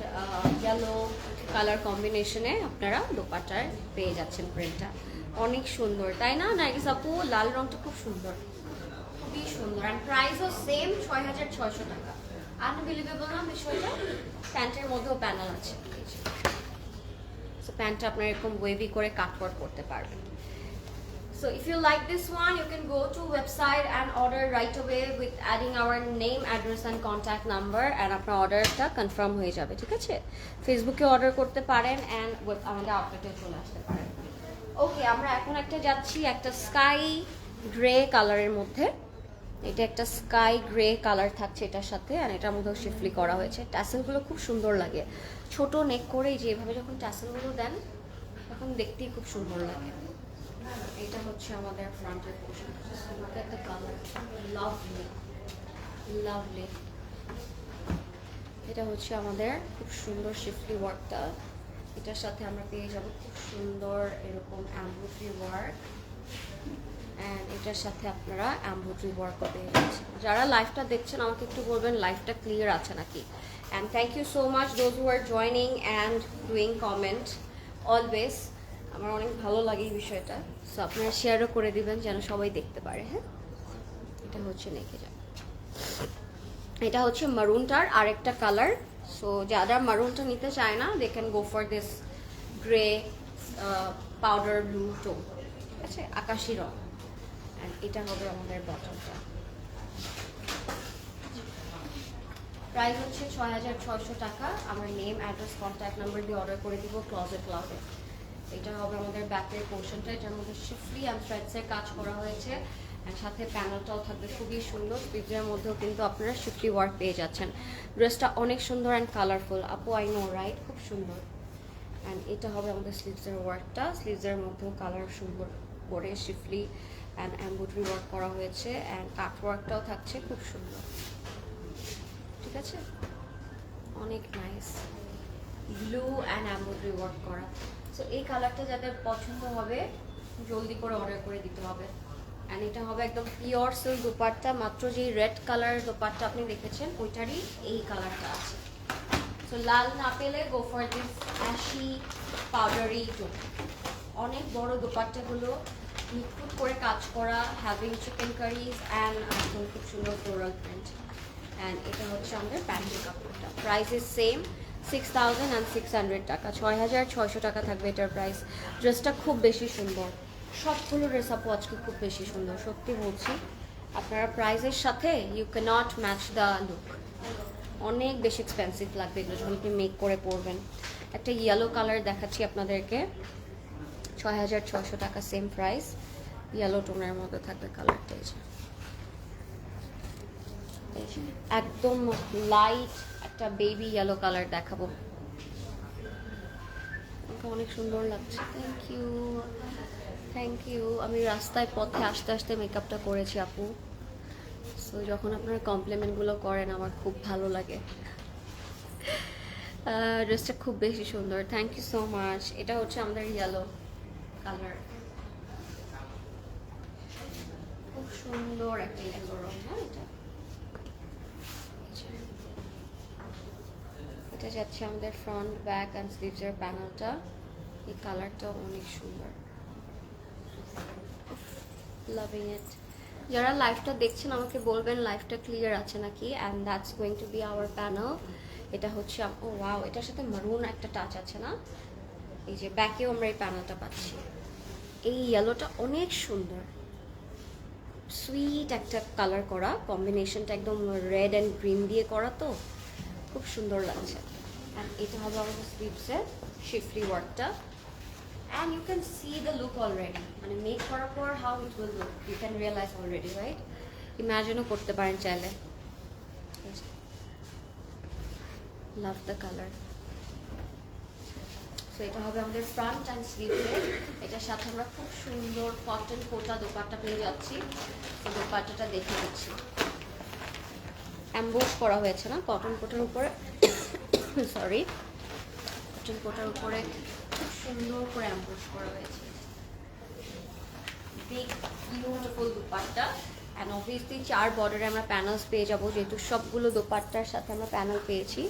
Speaker 1: ইয়েলো কালার কম্বিনেশনে আপনারা দোপাট্টায় পেয়ে যাচ্ছেন প্রিন্টটা। অনেক সুন্দর, তাই না নাইস আপু? লাল রংটা খুব সুন্দর, খুবই সুন্দর। অ্যান্ড প্রাইসও সেম, ৬,৬০০ টাকা। আনবিলিভেবল না বিষয়টা? প্যান্টের মধ্যেও প্যানেল আছে, সো প্যান্টটা আপনার এরকম ওয়েভি করে কাটওয়ার্ক করতে পারবেন। So if you like this one, you can go to website and order right away with adding our name, address and contact number, and আপনার অর্ডারটা কনফার্ম হয়ে যাবে, ঠিক আছে? ফেসবুকে অর্ডার করতে পারেন and আমাদের আউটলেটে চলে আসতে পারেন। ওকে, আমরা এখন একটা যাচ্ছি একটা স্কাই গ্রে কালারের মধ্যে। এটা একটা স্কাই গ্রে কালার থাকছে এটার সাথে, আর এটার মধ্যেও শিফলি করা হয়েছে। ট্যাসেলগুলো খুব সুন্দর লাগে, ছোট নেক করে যেভাবে যখন ট্যাসেলগুলো দেন তখন দেখতেই খুব সুন্দর লাগে। এটা হচ্ছে আমাদের ফ্রন্টের পোর্শন, একটা কালার, লাভলি লাভলি। এটা হচ্ছে আমাদের খুব সুন্দর শিফলি ওয়ার্কটা, এটার সাথে আমরা পেয়ে যাব খুব সুন্দর এরকম এমব্রয়ডারি ওয়ার্ক, অ্যান্ড এটার সাথে আপনারা এমব্রয়ডারি ওয়ার্কও পেয়ে যাচ্ছেন। যারা লাইভটা দেখছেন আমাকে একটু বলবেন লাইভটা ক্লিয়ার আছে নাকি। And thank you so much those who are joining and doing comment always. আমার অনেক ভালো লাগে এই বিষয়টা, সো আপনারা শেয়ারও করে দিবেন যেন সবাই দেখতে পারে। হ্যাঁ, এটা হচ্ছে নেকে যাবে, এটা হচ্ছে মারুনটার আরেকটা কালার। সো যারা মারুনটা নিতে চায় না, they can go for this grey powder blue tone, ঠিক আছে, আকাশি রং। অ্যান্ড এটা হবে আমাদের বটলটা। প্রাইস হচ্ছে ৬,৬০০ টাকা। আমার নেম, অ্যাড্রেস, কন্ট্যাক্ট নাম্বার দিয়ে অর্ডার করে দিব ক্লজেট ক্লাউডে। এটা হবে আমাদের ব্যাকের পোর্শনটা, এটার মধ্যে শিফলি অ্যান্ড থ্রেডসের কাজ করা হয়েছে, অ্যান্ড সাথে প্যানেলটাও থাকবে খুবই সুন্দর। স্লিভসের মধ্যেও কিন্তু আপনারা শিফলি ওয়ার্ক পেয়ে যাচ্ছেন। ড্রেসটা অনেক সুন্দর অ্যান্ড কালারফুল, আপু আই নো রাইট, খুব সুন্দর। অ্যান্ড এটা হবে আমাদের স্লিভসের ওয়ার্কটা, স্লিভসের মধ্যেও কালার সুন্দর করে শিফলি অ্যান্ড এমব্রয়ডারি ওয়ার্ক করা হয়েছে, অ্যান্ড কাট ওয়ার্কটাও থাকছে খুব সুন্দর, ঠিক আছে, অনেক nice blue and embroidery work করা। সো এই কালারটা যাদের পছন্দ হবে জলদি করে অর্ডার করে দিতে হবে। অ্যান্ড এটা হবে একদম পিওর সিল্ক দোপাট্টা, মাত্র যেই রেড কালার দোপাট্টা আপনি দেখেছেন ওইটারই এই কালারটা আছে। সো লাল না পেলে গো for this ashy powdery tone. অনেক বড় দোপাট্টাগুলো নিখুঁত করে কাজ করা, হ্যাভিং চিকেন কারিজ অ্যান্ড একদম খুব সুন্দর ফ্লোরাল প্রিন্ট। অ্যান্ড এটা হচ্ছে আমাদের প্যান্টের কাপড়টা। প্রাইস ইজ সেম 6,600 টাকা, ৬,৬০০ টাকা থাকবে এটার প্রাইস। ড্রেসটা খুব বেশি সুন্দর, সবগুলো ড্রেস আপু আজকে খুব বেশি সুন্দর, সত্যি বলছি। আপনারা প্রাইসের সাথে you can't match the look, অনেক বেশি এক্সপেন্সিভ লাগবে এগুলো যখন আপনি মেক করে পরবেন। একটা ইয়েলো কালার দেখাচ্ছি আপনাদেরকে, ৬,৬০০ টাকা সেম প্রাইস, ইয়েলো টোনের মধ্যে থাকবে কালারটা। একদম লাইট একটা বেবি ইয়েলো কালার দেখাবো, অনেক সুন্দর লাগছে। Thank you, thank you. আমি রাস্তায় পথে আস্তে আস্তে মেকআপটা করেছি আপু, সো যখন আপনারা কমপ্লিমেন্টগুলো করেন আমার খুব ভালো লাগে। ড্রেসটা খুব বেশি সুন্দর, থ্যাংক ইউ সো মাচ। এটা হচ্ছে আমাদের ইয়েলো কালার, খুব সুন্দর একটা ইয়েলো রং। হ্যাঁ, এটা যাচ্ছে আমাদের ফ্রন্ট, ব্যাক অ্যান্ড স্লিভসের প্যানেলটা। এই কালারটা অনেক সুন্দর, লাভিং ইট। যারা লাইভটা দেখছেন আমাকে বলবেন লাইভটা ক্লিয়ার আছে নাকি। And that's going to B hour panel. এটা হচ্ছে, ও ওয়াও, এটার সাথে মারুন একটা টাচ আছে না, এই যে ব্যাকেও আমরা এই প্যানেলটা পাচ্ছি। এই ইয়েলোটা অনেক সুন্দর, সুইট একটা কালার করা, কম্বিনেশনটা একদম রেড অ্যান্ড গ্রিন দিয়ে করা, তো খুব সুন্দর লাগছে। অ্যান্ড এটা হবে আমাদের স্লিভসের শিফলি ওয়ার্কটা। And you can see the look already, মানে মেক করার পর how it will look you can realise already, right? ইম্যাজিনও করতে পারেন চাইলে। লাভ দ্য কালার। সো এটা হবে আমাদের ফ্রন্ট অ্যান্ড স্লিভে। এটার সাথে আমরা খুব সুন্দর কটন কোটা দোপাট্টা পেয়ে যাচ্ছি। তো দোপাট্টাটা দেখে দিচ্ছি, অ্যাম্বোস করা হয়েছে না কটন কোটার উপরে, সরি, কটন কোটার উপরে খুব সুন্দর করে অ্যাম্বোস করা হয়েছে। Big beautiful dupatta. And obviously 4 বর্ডারে আমরা প্যানেলস পেয়ে যাবো, যেহেতু সবগুলো দোপাট্টার সাথে আমরা প্যানেল পেয়েছি।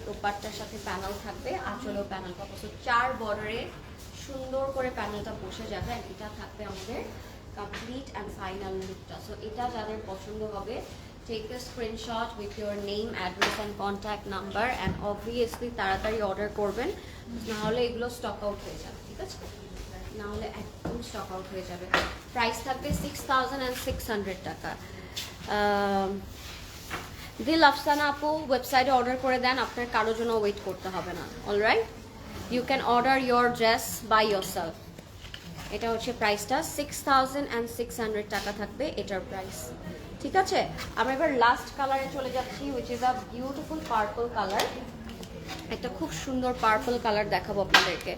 Speaker 1: দোপাট্টার সাথে প্যানেল থাকবে, আঁচলেও প্যানেল পাবো। সো 4 বর্ডারে সুন্দর করে প্যানেলটা বসে যাবে। আর এটা থাকবে আমাদের কমপ্লিট অ্যান্ড ফাইনাল লুকটা। সো এটা যাদের পছন্দ হবে, take a screenshot with your name, address and contact number, and obviously তাড়াতাড়ি অর্ডার করবেন, না হলে এগুলো স্টক আউট হয়ে যাবে, ঠিক আছে? না হলে একদম স্টক আউট হয়ে যাবে। প্রাইস থাকবে 6,600 টাকা। দিল আফসানা আপু, ওয়েবসাইটে অর্ডার করে দেন, আপনার কারোর জন্য ওয়েট করতে হবে না। Alright, you can order your dress by yourself. এটা হচ্ছে প্রাইসটা 6,600 টাকা থাকবে এটার প্রাইস। ঠিক আছে, আমরা এবার লাস্ট কালারে চলে যাচ্ছি, which is a beautiful purple colour. একটা খুব সুন্দর পার্পল কালার দেখাবো আপনাদেরকে।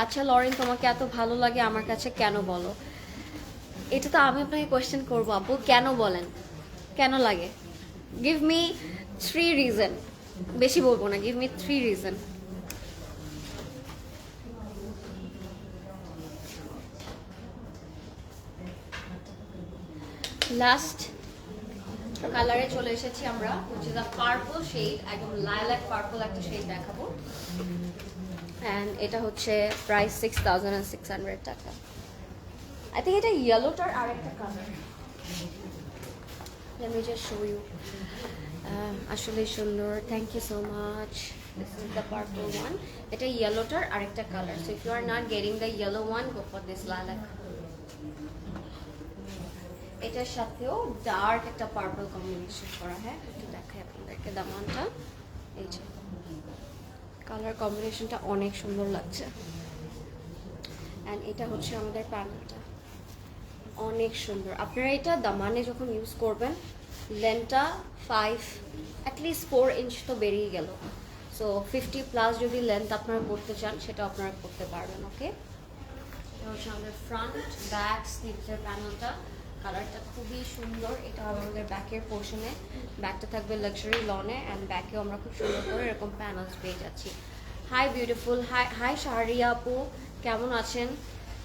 Speaker 1: আচ্ছা লরেন, তোমাকে এত ভালো লাগে আমার কাছে কেন বলো? এটা তো আমি আপনাকে কোয়েশ্চেন করবো আপু, কেন বলেন, কেন লাগে? গিভ মি 3 রিজন, বেশি বলবো না, গিভ মি 3 রিজন। লাস্ট কালারে চলে এসেছি আমরা, which is a purple shade, একদম লাইলাক পার্পল একটা শেড দেখাবো। অ্যান্ড এটা হচ্ছে প্রাইস 6,600 টাকা। আই থিঙ্ক এটা ইয়েলোটার আর একটা colour. Let me just show you. আসলে সুন্দর, থ্যাংক ইউ সো মাচ। This is the purple one. এটা ইয়েলোটার আর একটা colour. So if you are not getting the yellow one, go for this lilac. এটার সাথেও ডার্ক একটা পার্পল কম্বিনেশন করা, হ্যাঁ একটু দেখাই আপনাদেরকে দামানটা। এই যে কালার কম্বিনেশনটা অনেক সুন্দর লাগছে। অ্যান্ড এটা হচ্ছে আমাদের প্যানেলটা, অনেক সুন্দর। আপনারা এটা দামানে যখন ইউজ করবেন, লেন্থটা 5 অ্যাটলিস্ট 4 ইঞ্চ তো বেরিয়ে গেল। সো 50+ যদি লেন্থ আপনারা করতে চান, সেটা আপনারা করতে পারবেন। ওকে, এটা হচ্ছে আমাদের ফ্রন্ট ব্যাক স্লিভসের প্যানেলটা। কালারটা খুবই সুন্দর। এটা হবে আমাদের ব্যাকের পোর্শনে, ব্যাকটা থাকবে লাক্সারি লনে, অ্যান্ড ব্যাকেও আমরা খুব সুন্দর করে এরকম প্যানেলস পেয়ে যাচ্ছি। হাই বিউটিফুল, হাই শাহরিয়া আপু, কেমন আছেন?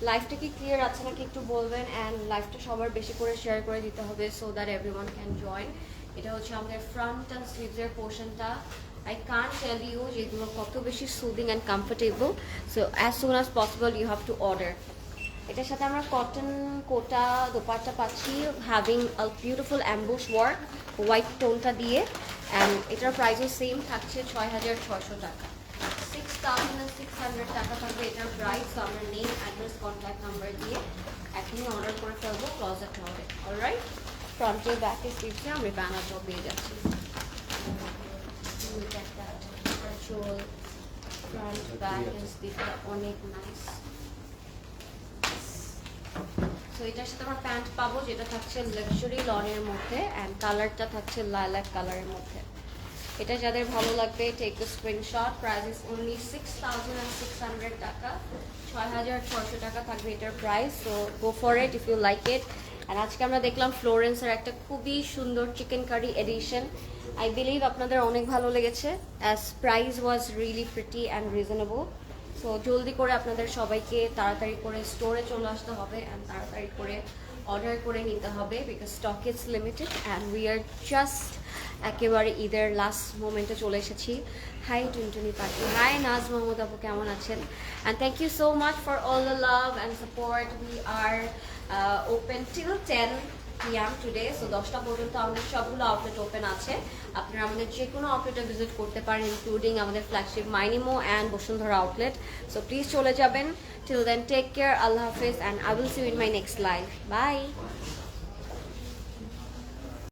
Speaker 1: লাইফটা কি ক্লিয়ার আছে নাকি একটু বলবেন। অ্যান্ড লাইফটা সবার বেশি করে শেয়ার করে দিতে হবে, so that everyone can join. এটা হচ্ছে আমাদের ফ্রন্ট অ্যান্ড স্লিভসের পোর্শনটা। I can't tell you যেগুলো কত বেশি soothing and comfortable. So as soon as possible you have to order. এটার সাথে আমরা কটন কোটা দোপাট্টা পাচ্ছি, having a beautiful emboss work white টোনটা দিয়ে। অ্যান্ড এটার প্রাইসও সেম থাকছে 6,600 টাকা। 6,600 টাকা থাকবে এটার প্রাইস। তো আমরা নেম, অ্যাড্রেস, কন্ট্যাক্ট নাম্বার দিয়ে এখনই অর্ডার করে ফেলবো ক্লোজেট হবে। অলরাইট, ফ্রন্টে ব্যাকে স্লিভসে আমরা ব্যানারটাও পেয়ে যাচ্ছি। ফ্রন্ট ব্যাক স্লিভটা অনেক নাইস। সো এটার সাথে আমরা প্যান্ট পাবো, যেটা থাকছে লাক্সারি লনের মধ্যে, অ্যান্ড কালারটা থাকছে লাইলাক কালারের মধ্যে। এটা যাদের ভালো লাগবে, take the screenshot. Price is only 6,600 টাকা। 6,600 টাকা থাকবে এটার price. So go for it if you like it. আর আজকে আমরা দেখলাম ফ্লোরেন্সের একটা খুবই সুন্দর chikankari edition. I believe আপনাদের অনেক ভালো লেগেছে, as price was really pretty and reasonable. So জলদি করে আপনাদের সবাইকে তাড়াতাড়ি করে স্টোরে চলে আসতে হবে অ্যান্ড তাড়াতাড়ি করে অর্ডার করে নিতে হবে, because stock is limited and we are just একেবারে ঈদের লাস্ট মোমেন্টে চলে এসেছি। হাই টুনটুনি পাখি, হাই নাজ মোহাম্মদ আপু, কেমন আছেন? And thank you so much for all the love and support. We are open till 10 PM today. So 10টা পর্যন্ত আমাদের সবগুলো আউটলেট ওপেন আছে। আপনারা আমাদের যে কোনো আউটলেটে ভিজিট করতে পারেন, ইনক্লুডিং আমাদের ফ্ল্যাগশিপ মাইনিমো and Bashundhara outlet. So please চলে যাবেন। টিল দেন টেক কেয়ার, আল্লাহ হাফিজ, and I will see you in my next live. By.